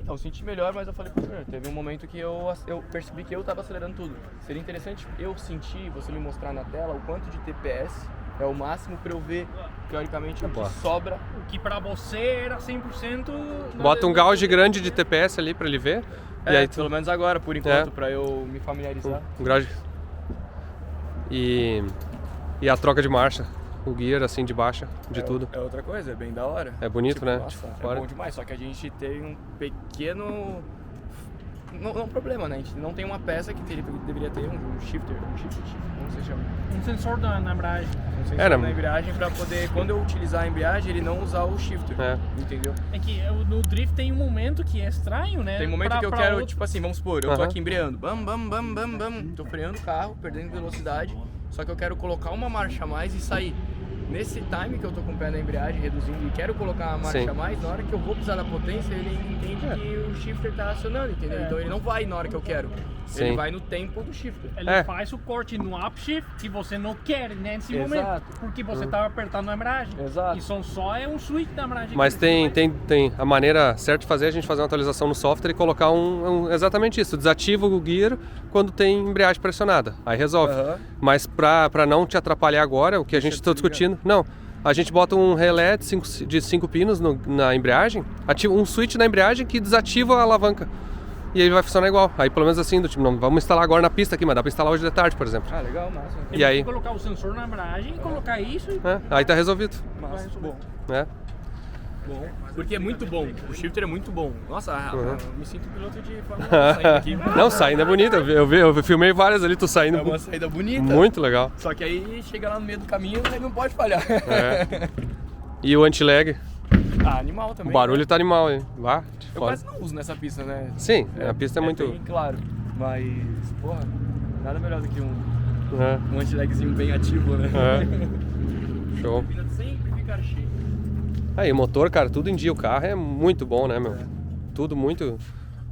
Speaker 3: Então, eu senti melhor, mas eu falei pro senhor, teve um momento que eu percebi que eu tava acelerando tudo. Seria interessante eu sentir, você me mostrar na tela o quanto de TPS é o máximo pra eu ver, teoricamente, o que sobra.
Speaker 7: O que pra você era 100%...
Speaker 1: Bota um gauge grande de TPS ali pra ele ver.
Speaker 3: É,
Speaker 1: e aí
Speaker 3: pelo menos agora, por enquanto, pra eu me familiarizar.
Speaker 1: Um gauge. E a troca de marcha. O gear assim de baixa, de tudo.
Speaker 3: É outra coisa, é bem da hora.
Speaker 1: É bonito, né?
Speaker 3: Nossa, é bom demais, só que a gente tem um pequeno... Não é um problema, né? A gente não tem uma peça que deveria ter, um shifter, como você chama?
Speaker 7: Um sensor na embreagem.
Speaker 3: Um sensor na embreagem pra poder, quando eu utilizar a embreagem, ele não usar o shifter, entendeu?
Speaker 7: É que no drift tem um momento que é estranho, né?
Speaker 3: Tem um momento que eu quero, tipo assim, vamos supor, eu tô aqui embreando, tô freando o carro, perdendo velocidade, só que eu quero colocar uma marcha a mais e sair. nesse time que eu tô com o pé na embreagem, reduzindo e quero colocar uma marcha a mais, na hora que eu vou pisar na potência, ele entende que o shifter tá acionando, entendeu? Então ele não vai na hora que eu quero.
Speaker 1: Sim.
Speaker 3: Ele vai no tempo do shifter.
Speaker 7: Ele faz o corte no upshift que você não quer nesse momento, porque você tá apertando a embreagem.
Speaker 3: Exato.
Speaker 7: E só é um switch da embreagem.
Speaker 1: Mas tem a maneira certa de fazer, a gente fazer uma atualização no software e colocar exatamente isso, desativa o gear quando tem embreagem pressionada, aí resolve. Mas pra não te atrapalhar agora, o que a gente está discutindo, não, a gente bota um relé de 5 pinos na embreagem, ativa um switch na embreagem que desativa a alavanca. E aí vai funcionar igual. Aí pelo menos assim, do tipo, não vamos instalar agora na pista aqui, mas dá pra instalar hoje de tarde, por exemplo.
Speaker 3: Ah, legal, massa.
Speaker 1: E aí?
Speaker 7: Colocar o sensor na embreagem, colocar isso e...
Speaker 1: aí tá resolvido.
Speaker 3: Massa, bom.
Speaker 1: Bom.
Speaker 3: Porque é muito bom, o shifter é muito bom. Nossa, eu me sinto piloto de Fórmula 1 saindo aqui.
Speaker 1: Não, saindo é bonito, eu filmei várias ali, tu saindo.
Speaker 3: É uma saída bonita.
Speaker 1: Muito legal.
Speaker 3: Só que aí chega lá no meio do caminho e não pode falhar.
Speaker 1: E o anti-lag?
Speaker 3: Animal também.
Speaker 1: O barulho tá animal, hein?
Speaker 3: Eu quase não uso nessa pista, né?
Speaker 1: Sim, a pista é muito...
Speaker 3: Bem claro, mas, porra, nada melhor do que um anti-lagzinho bem ativo, né?
Speaker 1: Show.
Speaker 7: Sempre ficar cheio.
Speaker 1: Aí, o motor, cara, tudo em dia, o carro é muito bom, né, meu? Tudo muito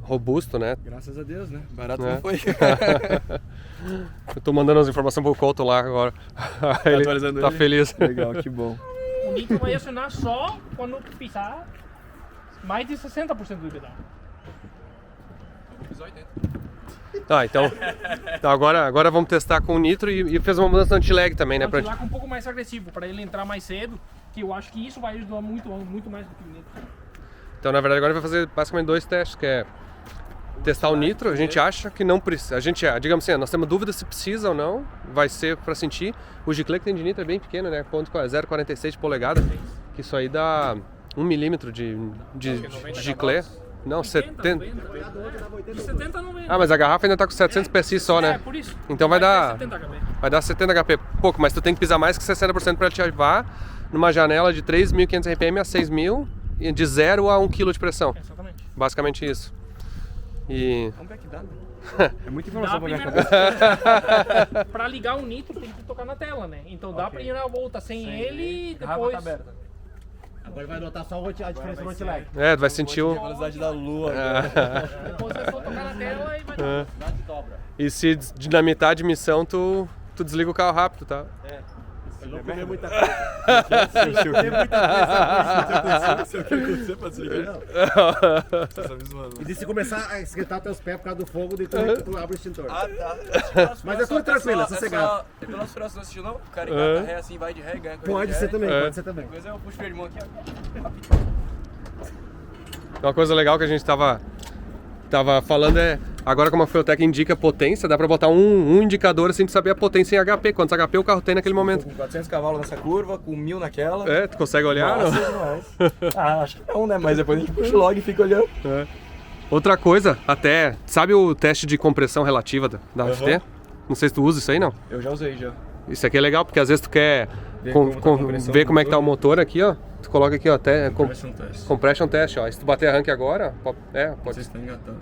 Speaker 1: robusto, né?
Speaker 3: Graças a Deus, né? Barato não foi.
Speaker 1: Eu tô mandando as informações pro Couto lá agora. Ele
Speaker 3: atualizando
Speaker 1: tá
Speaker 3: ele?
Speaker 1: feliz.
Speaker 3: Legal, que bom.
Speaker 7: O nitro vai acionar só quando pisar mais de 60% do pedal.
Speaker 1: Então agora vamos testar com o nitro e fez uma mudança no anti-lag também, né?
Speaker 7: Anti-lag um pouco mais agressivo, para ele entrar mais cedo, que eu acho que isso vai ajudar muito mais do que o nitro.
Speaker 1: Então, na verdade, agora vai fazer basicamente 2 testes, que é testar o nitro. A gente acha que não precisa, digamos assim, nós temos dúvida se precisa ou não, vai ser para sentir. O giclê que tem de nitro é bem pequeno, né? 0,46 de polegada, que isso aí dá 1 milímetro de giclê. Não, 70.
Speaker 7: De 70 a 90.
Speaker 1: Ah, mas a garrafa ainda tá com 700 PSI só, né?
Speaker 7: Por isso.
Speaker 1: Então vai dar 70 HP. Pouco, mas tu tem que pisar mais que 60% para te ativar numa janela de 3.500 RPM a 6.000, de 0 a 1 kg de pressão.
Speaker 7: Exatamente.
Speaker 1: Basicamente isso. E...
Speaker 3: Vamos ver que dá, né? É muita informação pra minha cabeça.
Speaker 7: Pra ligar o nitro tem que tocar na tela, né? Então dá pra ir na volta sem ele e depois...
Speaker 3: Tá aberta.
Speaker 8: Agora vai notar só a diferença do anti-lag.
Speaker 1: tu vai sentir
Speaker 3: A velocidade da lua.
Speaker 7: Depois é só tocar na tela e vai dar.
Speaker 1: E se dinamitar a admissão, tu desliga o carro rápido, tá?
Speaker 8: Eu não comer muita coisa. Se eu comer muita coisa, se eu quer pra desligar, não. E se começar a esquentar teus pés por causa do fogo, daí tu abre o extintor.
Speaker 3: Ah, tá.
Speaker 8: Mas é tudo tranquilo, é sossegado.
Speaker 3: É pela aspiração, assistiu não? O cara engata ré assim, vai de ré, ganha.
Speaker 8: Pode ser também, pode ser também.
Speaker 3: Depois eu puxo o freio de mão aqui,
Speaker 1: Uma coisa legal que a gente tava falando é, agora como a Feutec indica potência, dá pra botar um indicador assim de saber a potência em HP, quantos HP o carro tem naquele momento.
Speaker 3: Com 400 cavalos nessa curva, com 1000 naquela.
Speaker 1: Tu consegue olhar?
Speaker 3: Nossa, demais. Acho que não, né? Mas depois a gente puxa o log e fica olhando.
Speaker 1: Outra coisa, até, sabe o teste de compressão relativa da FT? Não sei se tu usa isso aí, não?
Speaker 3: Eu já usei, já.
Speaker 1: Isso aqui é legal, porque às vezes tu quer ver como é que tá o motor aqui, ó. Tu coloca aqui, ó, até compression test, ó. E se tu bater arranque agora, pode...
Speaker 3: Vocês estão engatando.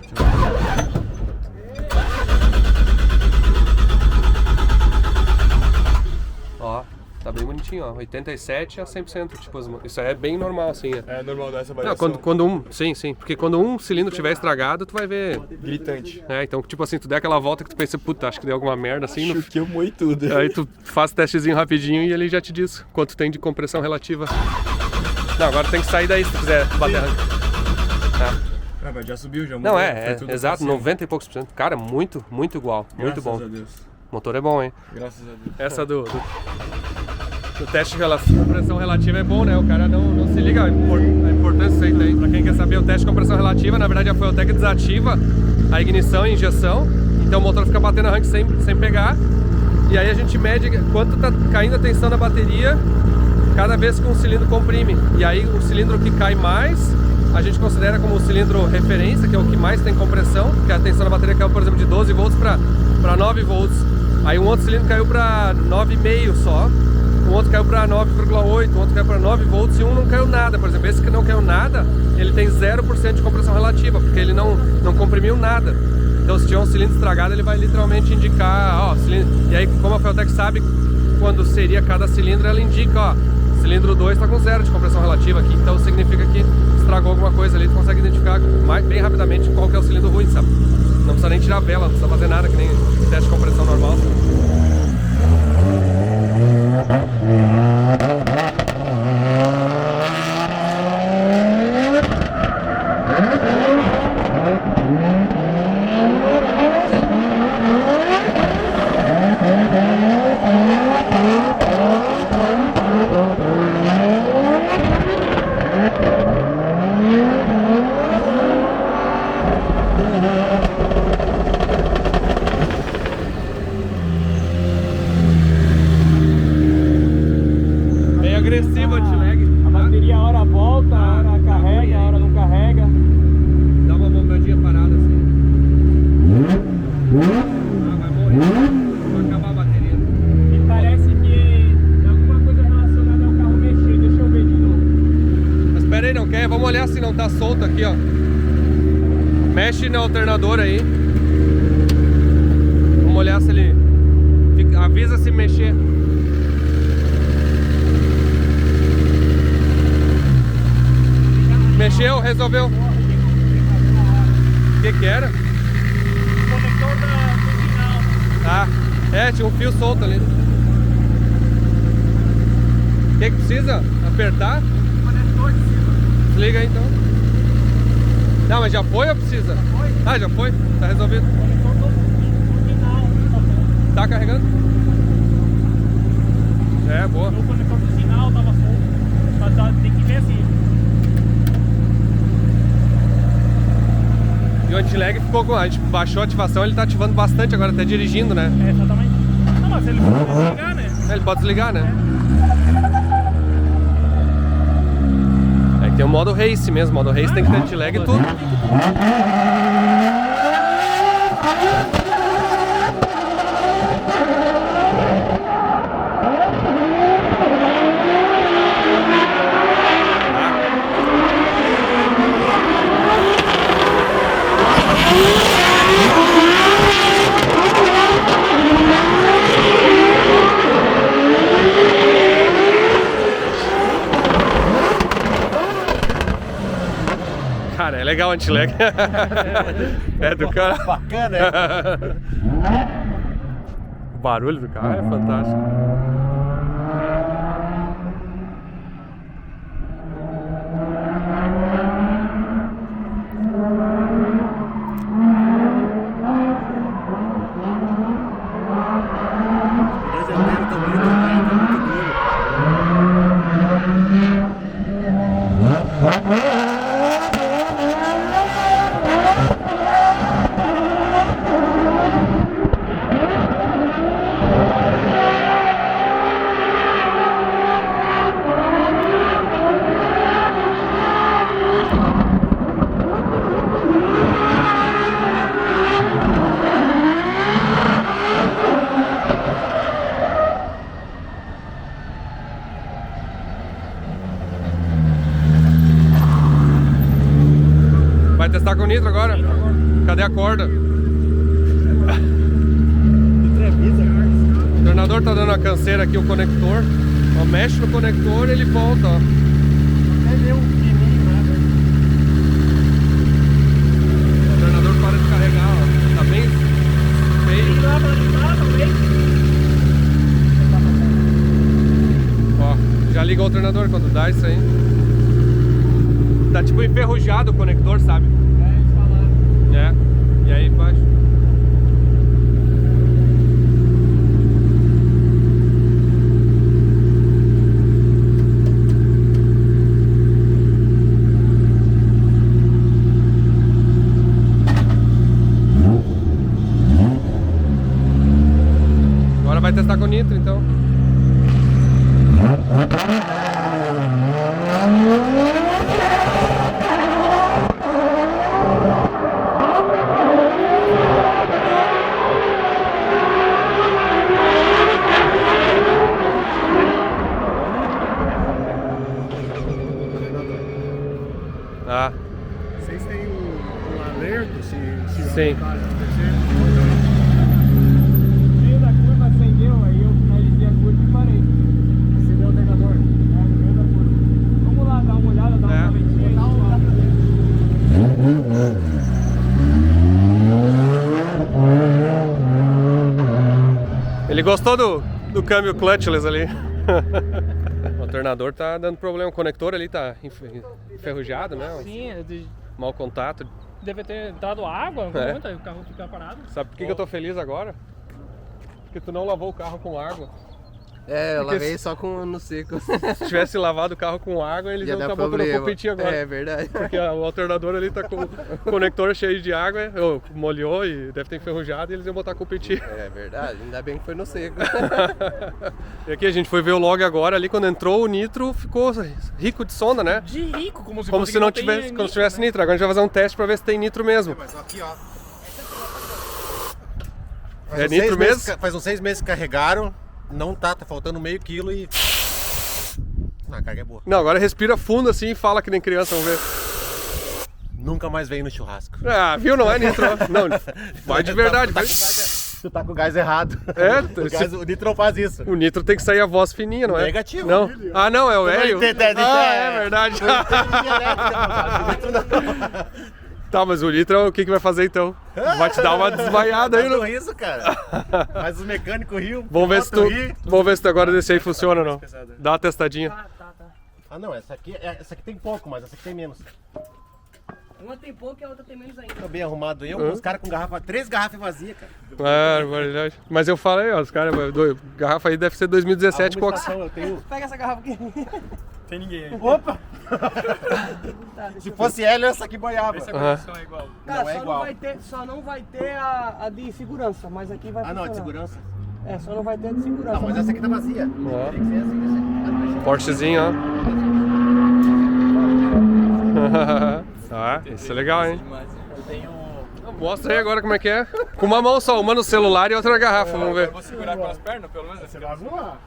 Speaker 1: Ó, tá bem bonitinho, ó. 87 a 100%, tipo, isso aí é bem normal, assim.
Speaker 3: É normal dar essa
Speaker 1: variação. Não, quando sim, porque quando um cilindro estiver estragado, tu vai ver...
Speaker 3: Gritante.
Speaker 1: Então, tipo assim, tu der aquela volta que tu pensa, puta, acho que deu alguma merda, assim...
Speaker 3: Acho que eu moí tudo.
Speaker 1: Aí tu faz o testezinho rapidinho e ele já te diz quanto tem de compressão relativa. Não, agora tem que sair daí se tu quiser bater arranque.
Speaker 3: Mas já subiu, já.
Speaker 1: Não, exato, 90 e poucos %. Cara, muito igual, muito bom.
Speaker 3: Graças a Deus.
Speaker 1: O motor é bom, hein?
Speaker 3: Graças a Deus.
Speaker 1: Essa do teste de compressão relativa é bom, né? O cara não se liga a importância disso aí tem. Pra quem quer saber, o teste de compressão relativa, na verdade a Feutec desativa a ignição e injeção, então o motor fica batendo arranque sem pegar, e aí a gente mede quanto tá caindo a tensão na bateria cada vez que um cilindro comprime. E aí o cilindro que cai mais, a gente considera como o cilindro referência, que é o que mais tem compressão, que a tensão na bateria caiu, por exemplo, de 12 volts para 9 volts. Aí um outro cilindro caiu para 9,5 só, um outro caiu para 9,8, um outro caiu para 9 volts e um não caiu nada. Por exemplo, esse que não caiu nada, ele tem 0% de compressão relativa, porque ele não comprimiu nada. Então se tiver um cilindro estragado, ele vai literalmente indicar, ó, cilindro. E aí como a Feutec sabe quando seria cada cilindro, ela indica, ó, cilindro 2 está com 0 de compressão relativa aqui, então significa que estragou alguma coisa ali, tu consegue identificar bem rapidamente qual que é o cilindro ruim, sabe? Não precisa nem tirar a vela, não precisa fazer nada, que nem teste de compressão normal. Agressivo anti-lag.
Speaker 7: A bateria, a hora volta, a hora carrega, a hora não carrega.
Speaker 1: Dá uma bombadinha parada assim. Ah, vai morrer. Vai acabar a bateria.
Speaker 7: Me parece que é alguma coisa relacionada ao carro mexer. Deixa eu ver de novo.
Speaker 1: Mas pera aí, não quer? Vamos olhar se não tá solto aqui, ó. Mexe no alternador aí. Vamos olhar se ele... Avisa se mexer. Mexeu? Resolveu? O que era?
Speaker 7: O conector do final.
Speaker 1: Ah, tinha um fio solto ali. O que precisa? Apertar?
Speaker 7: O conector de cima.
Speaker 1: Desliga aí então. Não, mas já foi ou precisa?
Speaker 7: Já foi.
Speaker 1: Ah, já foi? Tá resolvido.
Speaker 7: O conector do final.
Speaker 1: Tá carregando? É, boa.
Speaker 7: O conector do final tava solto. Tem que ver assim.
Speaker 1: E o anti-lag ficou com... A gente baixou a ativação, ele tá ativando bastante agora, até dirigindo, né?
Speaker 7: É, exatamente. Não, mas ele pode desligar, né?
Speaker 1: Ele pode desligar, né? É que tem o modo race mesmo, o modo race tem que ter anti-lag e tudo. Cara, é legal o anti-lag. É do cara.
Speaker 8: Bacana,
Speaker 1: O barulho do carro é fantástico. Vai testar com nitro agora? Cadê a corda? O tornador tá dando a canseira aqui, o conector. Ó, mexe no conector e ele volta, ó.
Speaker 7: É meu pininho, né?
Speaker 1: O tornador para de carregar, ó. Tá bem feio.
Speaker 7: Lá pra limpar também.
Speaker 1: Ó, já liga o alternador quando dá isso aí. Tá tipo enferrujado o conector, sabe?
Speaker 7: É, eles falaram.
Speaker 1: É, e aí embaixo. Agora vai testar com nitro, então. Ah.
Speaker 8: Vocês têm um alerta se
Speaker 1: Sim.
Speaker 7: No meio da curva acendeu, aí eu finalizei a curva e parei.
Speaker 1: Ele gostou do câmbio clutchless ali. O alternador tá dando problema, o conector ali tá enferrujado, né?
Speaker 7: Sim,
Speaker 1: Mau contato.
Speaker 7: deve ter entrado água, o carro fica parado.
Speaker 1: Sabe por que eu tô feliz agora? Porque tu não lavou o carro com água.
Speaker 3: É, eu
Speaker 1: Porque
Speaker 3: lavei só no seco.
Speaker 1: Se tivesse lavado o carro com água, eles iam estar botando competir agora.
Speaker 3: É verdade.
Speaker 1: Porque o alternador ali tá com o conector cheio de água, molhou e deve ter enferrujado e eles iam botar competir.
Speaker 3: É verdade, ainda bem que foi no seco.
Speaker 1: E aqui a gente foi ver o log agora ali, quando entrou o nitro ficou rico de sonda, né?
Speaker 7: De rico, como se
Speaker 1: não tivesse, como se tivesse nitro. Agora a gente vai fazer um teste pra ver se tem nitro mesmo.
Speaker 8: Mas aqui, ó.
Speaker 1: É nitro mesmo?
Speaker 8: Faz uns 6 meses que carregaram, não tá faltando meio quilo e... a carga é boa.
Speaker 1: Não, agora respira fundo assim e fala que nem criança, vamos ver.
Speaker 8: Nunca mais veio no churrasco.
Speaker 1: Ah, viu? Não é nitro. Não, vai de verdade. Vai.
Speaker 8: Tu tá com o gás errado.
Speaker 1: É,
Speaker 8: o nitro não faz isso.
Speaker 1: O nitro tem que sair a voz fininha, não é?
Speaker 8: Negativo.
Speaker 1: Não. Ah, não, é o hélio. Ah, é verdade. Tá, mas o nitro, o que vai fazer então? Vai te dar uma desmaiada aí,
Speaker 8: não? Isso, cara. Mas os mecânicos riam.
Speaker 1: Vamos ver se tu agora desse aí funciona ou não. Dá uma testadinha.
Speaker 8: Ah, não, essa aqui tem pouco, mas essa aqui tem menos.
Speaker 5: Uma tem pouco e a outra tem menos ainda.
Speaker 8: Tô bem arrumado aí, os caras com 3 garrafas vazias, cara.
Speaker 1: É, verdade. Mas eu falei, ó, os caras, garrafa aí deve ser 2017 pouco.
Speaker 5: Pega essa garrafa aqui.
Speaker 10: Tem ninguém aí.
Speaker 8: Opa! Se fosse hélio, essa aqui boiava.
Speaker 10: Essa condição é igual.
Speaker 5: Cara,
Speaker 8: não é igual.
Speaker 5: Só não vai ter a de segurança, mas aqui vai funcionar.
Speaker 8: Não, a de segurança?
Speaker 5: É, só não vai ter a de segurança.
Speaker 8: Não, mas essa aqui tá vazia.
Speaker 1: Porschezinho, ó. Ah, isso é legal, hein? Mostra aí agora como é que é. Com uma mão só, uma no celular e outra na garrafa, vamos ver.
Speaker 10: Eu vou segurar com as pernas, pelo menos.
Speaker 8: Você vai voar.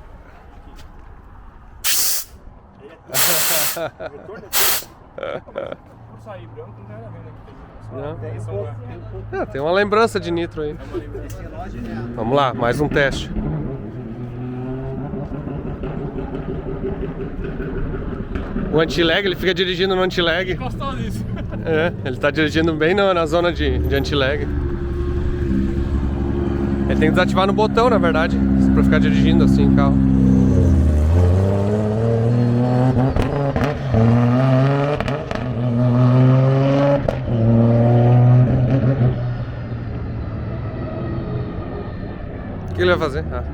Speaker 10: Por sair branco, não tem nada vendo aqui.
Speaker 1: Tem uma lembrança de nitro aí. Vamos lá, mais um teste. O anti-lag, ele fica dirigindo no anti-lag.
Speaker 10: Gostou disso?
Speaker 1: É, ele tá dirigindo bem na zona de anti-lag. Ele tem que desativar no botão, na verdade, pra ficar dirigindo assim o carro. O que ele vai fazer? Ah.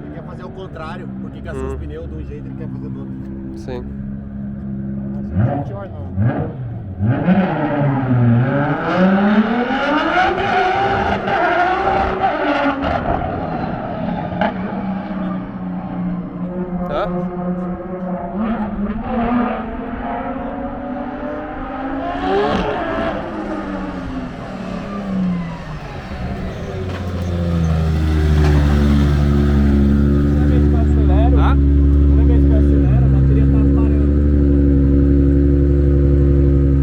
Speaker 8: Ele quer fazer o contrário, porque gastou os pneus de um jeito, ele quer fazer do outro.
Speaker 1: Sim. Tá?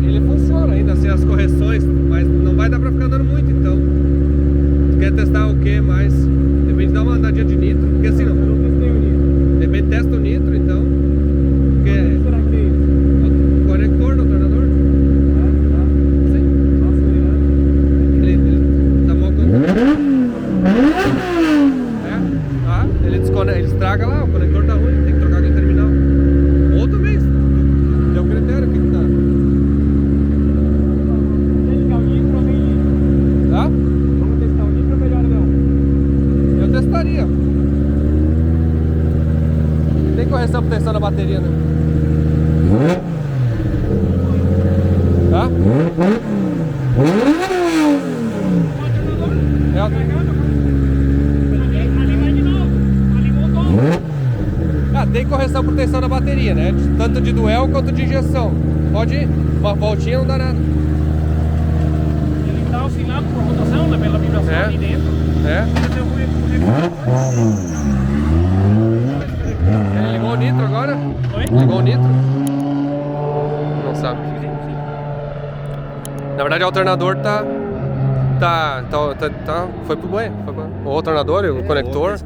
Speaker 1: Ele funciona ainda sem as correções, mas não vai dar pra ficar andando muito, então. Tu quer testar o que mais? De repente dá uma andadinha de nitro, porque assim não. De repente testa o nitro, então. Porque será que tem? O conector do alternador? Sim. Ele tá mal conectado. Ele desconecta, ele estraga lá, o conector tá ruim, tem que trocar aquele terminal. Ou também, deu critério, o que que tá? Tá?
Speaker 7: Vamos testar o nitro ou melhor não?
Speaker 1: Eu testaria. Tem correção por tensão na bateria, né? Tá? Tem correção por tensão na bateria, né? Tanto de duel quanto de injeção. Pode ir, uma voltinha não dá nada.
Speaker 7: Ele está oscilando por rotação, né? Pela vibração ali dentro.
Speaker 1: Ele ligou o nitro agora?
Speaker 7: Oi?
Speaker 1: Ligou o nitro? Não sabe. Na verdade o alternador foi pro banho. O alternador e o conector.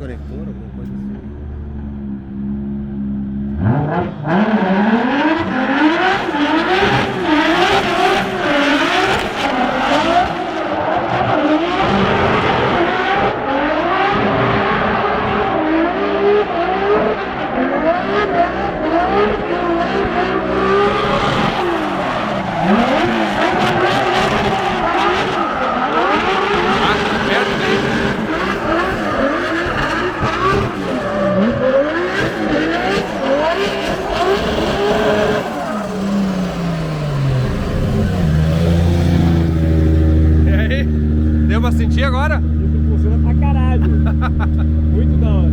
Speaker 1: sentir agora?
Speaker 7: Funciona pra caralho. Muito da hora.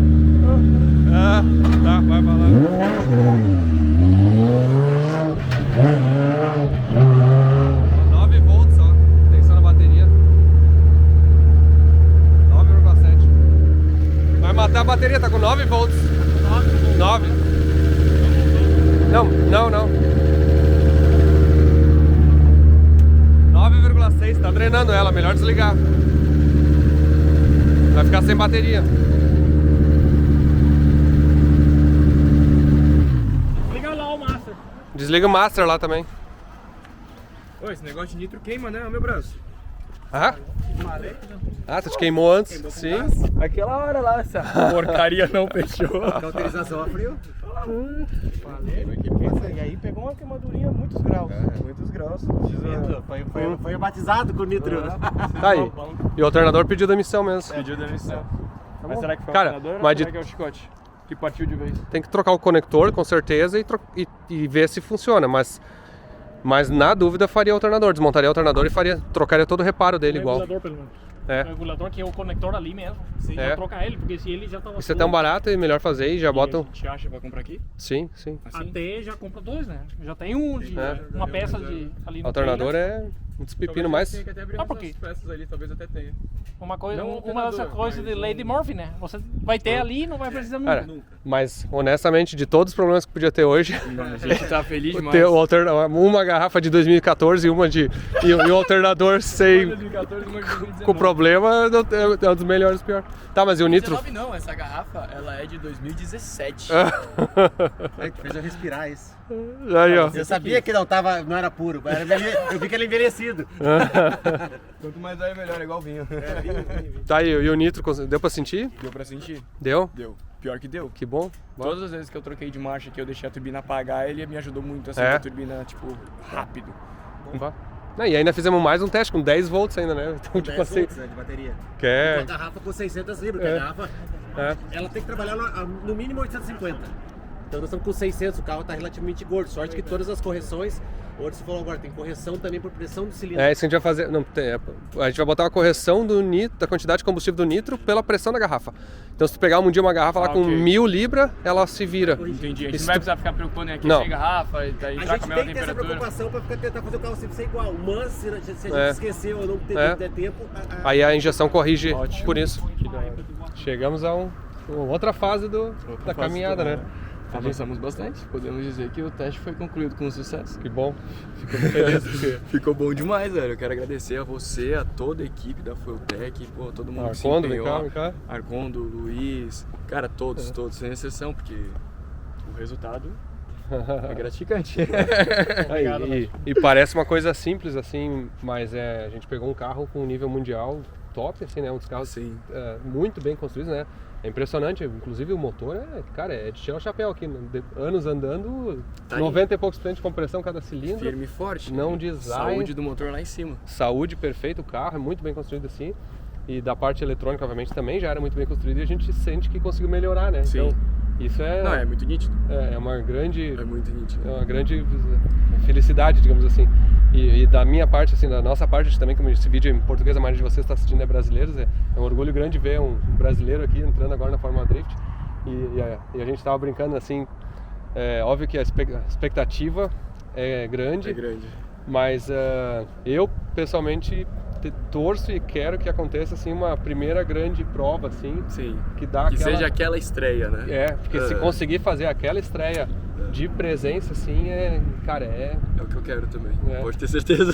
Speaker 1: Ah, tá, vai pra lá. 9 volts só, tensão na bateria. 9,7. Vai matar a bateria, tá com 9 volts. 9. Não. 9,6, tá drenando ela, melhor desligar. Vai ficar sem bateria.
Speaker 7: Desliga lá o Master.
Speaker 1: Desliga o Master lá também.
Speaker 10: Ô, esse negócio de nitro queima, né, meu braço?
Speaker 1: Ah? Ah, tu te queimou antes? Sim.
Speaker 10: Aquela hora lá, essa porcaria não fechou.
Speaker 8: Cauterização a frio?
Speaker 7: E aí pegou uma queimadurinha muitos graus.
Speaker 8: Muitos graus. Foi batizado com nitro.
Speaker 1: Tá aí. E o alternador pediu demissão mesmo.
Speaker 10: Pediu demissão. Mas será que foi
Speaker 1: Cara,
Speaker 10: o alternador
Speaker 1: mas
Speaker 10: ou será que é o chicote? Que partiu de vez.
Speaker 1: Tem que trocar o conector, com certeza, e ver se funciona, mas na dúvida faria o alternador, desmontaria o alternador e trocaria todo o reparo dele igual.
Speaker 7: Regulador, pelo menos.
Speaker 1: É.
Speaker 7: O regulador que é o conector ali mesmo. Sim. Já trocar ele, porque se ele já tava.
Speaker 1: Isso é tão barato e melhor fazer e já bota.
Speaker 10: A gente acha pra comprar aqui?
Speaker 1: Sim.
Speaker 7: Até já compra 2, né? Já tem uma peça de ali no
Speaker 1: alternador é um dos pepinos mais.
Speaker 10: Tem que até abrir umas peças ali, talvez até tenha.
Speaker 7: Uma dessas coisas de Lady Murphy, né? Você vai ter ali e não vai precisar nunca.
Speaker 1: Mas honestamente, de todos os problemas que podia ter hoje,
Speaker 10: a gente tá feliz demais.
Speaker 1: Ter uma garrafa de 2014 e o alternador sem com problema é um dos melhores, pior. Tá, mas e o nitro?
Speaker 10: 19 não, essa garrafa ela é de 2017.
Speaker 8: É que fez eu respirar isso.
Speaker 1: Aí, ó.
Speaker 8: Eu sabia que não era puro, eu vi que ele é envelhecido.
Speaker 10: Quanto mais velho melhor, é igual vinho.
Speaker 1: Tá aí, e o nitro, deu pra sentir?
Speaker 10: Deu pra sentir.
Speaker 1: Deu?
Speaker 10: Deu. Pior que deu.
Speaker 1: Que bom.
Speaker 10: Todas as vezes que eu troquei de marcha, que eu deixei a turbina apagar, ele me ajudou muito a sair a turbina, tipo, rápido.
Speaker 1: E ainda fizemos mais um teste com 10 volts ainda, né? Então, tipo
Speaker 8: 10
Speaker 1: assim.
Speaker 8: volts, né, de bateria.
Speaker 1: Que é...
Speaker 8: Uma garrafa com 600 libras, a garrafa, ela tem que trabalhar no mínimo 850. Então nós estamos com 600, o carro está relativamente gordo. Sorte que todas as correções, hoje você falou agora, tem correção também por pressão do cilindro.
Speaker 1: É isso que a gente vai fazer. Não, a gente vai botar uma correção da quantidade de combustível do nitro pela pressão da garrafa. Então se tu pegar um dia uma garrafa lá com 1000 libras, ela se vira.
Speaker 10: Entendi. A gente não vai precisar ficar preocupando em aqui sem garrafa e daí
Speaker 8: a gente
Speaker 10: com a
Speaker 8: tem
Speaker 10: mesma
Speaker 8: que ter essa
Speaker 10: temperatura.
Speaker 8: preocupação para tentar fazer o carro sempre ser igual. Mas se a gente esquecer ou não ter tempo...
Speaker 1: Aí a injeção corrige por isso. Chegamos a outra fase da caminhada, né?
Speaker 10: Avançamos bastante, podemos dizer que o teste foi concluído com sucesso.
Speaker 1: Que bom, fico muito feliz.
Speaker 10: Ficou bom demais, velho. Eu quero agradecer a você, a toda a equipe da Fueltech, pô, todo mundo que se empenhou.
Speaker 1: Vem cá.
Speaker 10: Arcondo, Luiz, cara, todos, sem exceção, porque o resultado é gratificante.
Speaker 1: Obrigado, e parece uma coisa simples assim, mas a gente pegou um carro com um nível mundial top, assim, né? Um dos carros muito bem construídos, né? É impressionante, inclusive o motor é de tirar o chapéu aqui, anos andando, 90 e poucos por cento de compressão cada cilindro.
Speaker 10: Firme e forte.
Speaker 1: Não design.
Speaker 10: Saúde do motor lá em cima.
Speaker 1: Saúde perfeita, o carro é muito bem construído assim. E da parte eletrônica, obviamente, também já era muito bem construído e a gente sente que conseguiu melhorar, né?
Speaker 10: Sim.
Speaker 1: Então, isso
Speaker 10: é muito nítido.
Speaker 1: É uma grande...
Speaker 10: É muito nítido.
Speaker 1: É uma grande felicidade, digamos assim. E da minha parte, assim, da nossa parte também, como esse vídeo em português, a maioria de vocês está assistindo é brasileiros, é um orgulho grande ver um brasileiro aqui entrando agora na Fórmula Drift. E a gente estava brincando assim, óbvio que a expectativa é grande.
Speaker 10: É grande.
Speaker 1: Mas eu, pessoalmente, torço e quero que aconteça assim uma primeira grande prova assim.
Speaker 10: Sim.
Speaker 1: Que
Speaker 10: seja aquela estreia, né?
Speaker 1: Porque se conseguir fazer aquela estreia de presença assim, cara, é
Speaker 10: o que eu quero também. Pode ter certeza.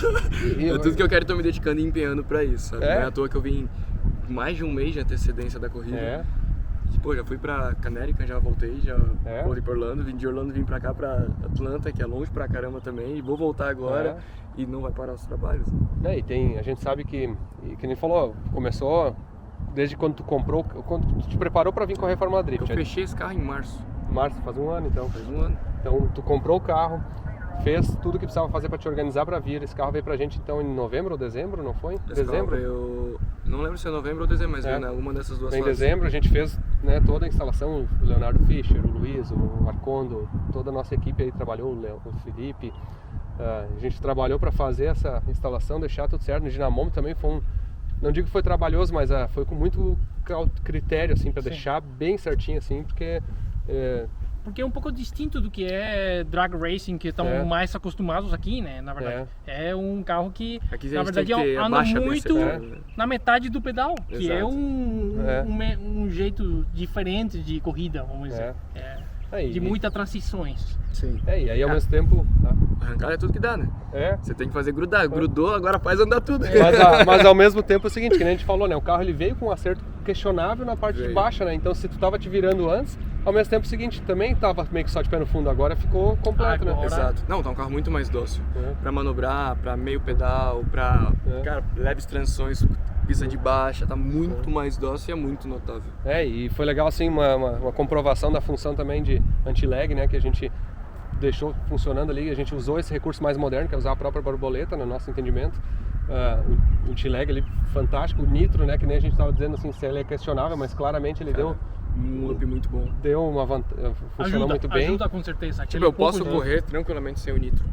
Speaker 10: É tudo que eu quero, tô me dedicando e empenhando pra isso, sabe? Não é à toa que eu vim mais de um mês de antecedência da corrida. E, pô, já fui pra Canérica, já voltei, voltei pra Orlando, vim de Orlando, vim pra cá, pra Atlanta, que é longe pra caramba também, e vou voltar agora e não vai parar os trabalhos.
Speaker 1: E a gente sabe que nem falou, começou desde quando tu comprou, quando tu te preparou pra vir correr Fórmula Drift.
Speaker 10: Eu fechei esse carro em março.
Speaker 1: Março, faz um ano então.
Speaker 10: Faz um ano.
Speaker 1: Então tu comprou o carro, fez tudo o que precisava fazer para te organizar para vir. Esse carro veio pra gente então em novembro ou dezembro, não foi? Dezembro.
Speaker 10: Eu não lembro se é novembro ou dezembro, mas veio uma dessas duas fases.
Speaker 1: Em dezembro a gente fez toda a instalação, o Leonardo Fischer, o Luiz, o Arcondo, toda a nossa equipe aí trabalhou, o Felipe. A gente trabalhou para fazer essa instalação, deixar tudo certo. No dinamômetro também foi não digo que foi trabalhoso, mas foi com muito critério, assim, para deixar bem certinho, assim, porque...
Speaker 7: Porque é um pouco distinto do que é drag racing, que estão mais acostumados aqui, né? Na verdade, é um carro que, na verdade, anda muito na metade do pedal, que é um jeito diferente de corrida, vamos dizer. De muitas transições.
Speaker 3: Sim.
Speaker 1: E aí ao mesmo tempo...
Speaker 10: Arrancada é tudo que dá, né? Você tem que fazer grudar. Grudou, agora faz andar tudo.
Speaker 1: Mas ao mesmo tempo é o seguinte, que nem a gente falou, né? O carro ele veio com um acerto questionável na parte de baixo, né? Então se tu tava te virando antes, ao mesmo tempo é o seguinte, também tava meio que só de pé no fundo, agora ficou completo, né?
Speaker 10: Exato. Não, tá um carro muito mais dócil. Pra manobrar, pra meio pedal, pra cara, leves transições, pista de baixa, tá muito mais dócil e é muito notável.
Speaker 1: E foi legal assim uma comprovação da função também de anti-lag, né? Que a gente deixou funcionando ali, a gente usou esse recurso mais moderno, que é usar a própria borboleta, no nosso entendimento. O anti-lag ali, fantástico, o nitro, né? Que nem a gente estava dizendo assim, se ele é questionável, mas claramente ele deu
Speaker 10: um loop muito bom.
Speaker 1: Deu uma funcionou muito bem.
Speaker 7: Ajuda com certeza.
Speaker 10: Tipo, eu posso correr tranquilamente sem o nitro.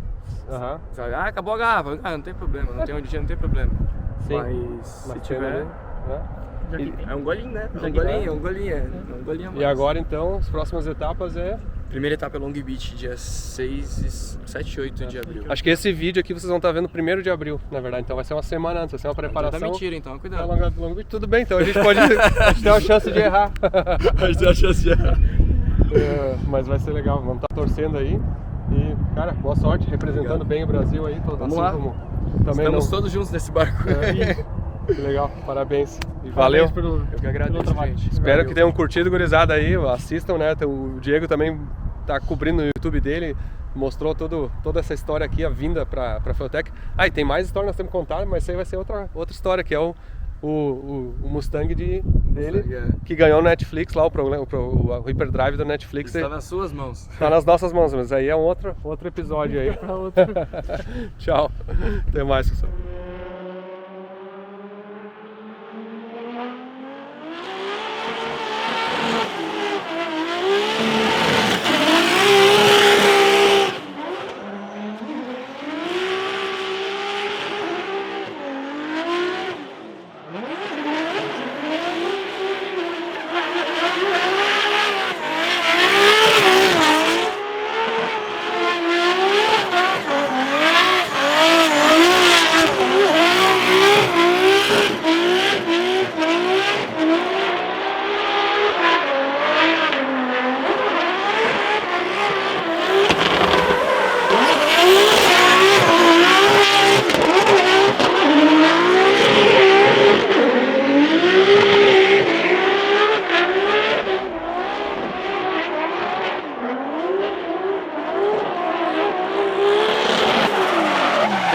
Speaker 10: Sabe? Acabou a garrafa. Não tem problema, não tem onde ir, não tem problema.
Speaker 1: Sim.
Speaker 10: Mas se tiver... É um golinho, né? É um golinho a mais.
Speaker 1: E agora então, as próximas etapas
Speaker 10: Primeira etapa é Long Beach, dia 6, 7 e 8 de abril.
Speaker 1: Acho que esse vídeo aqui vocês vão estar vendo 1º de abril, na verdade. Então vai ser uma semana antes, vai ser uma preparação.
Speaker 10: Não mentira, então, cuidado.
Speaker 1: Long Beach, tudo bem, então a gente pode... a gente tem uma chance de errar.
Speaker 10: A gente tem uma chance de errar.
Speaker 1: Mas vai ser legal, vamos estar torcendo aí. E, cara, boa sorte, representando bem o Brasil aí.
Speaker 10: Vamos lá.
Speaker 1: Também
Speaker 10: estamos todos juntos nesse barco.
Speaker 1: Que legal, parabéns. E valeu.
Speaker 10: Eu que agradeço, gente.
Speaker 1: Espero que tenham curtido, gurizada aí, assistam, né? O Diego também tá cobrindo no YouTube dele, mostrou toda essa história aqui, a vinda pra Feutech. E tem mais história nós temos que contar, mas isso aí vai ser outra história, que é o Mustang dele, que ganhou no Netflix lá, o Hyperdrive da Netflix.
Speaker 10: Está nas suas mãos.
Speaker 1: Está nas nossas mãos, mas aí é um outro episódio aí. Tchau. Até mais, pessoal.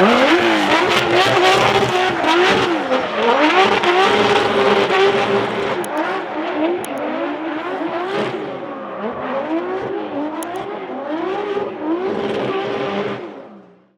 Speaker 12: Oh,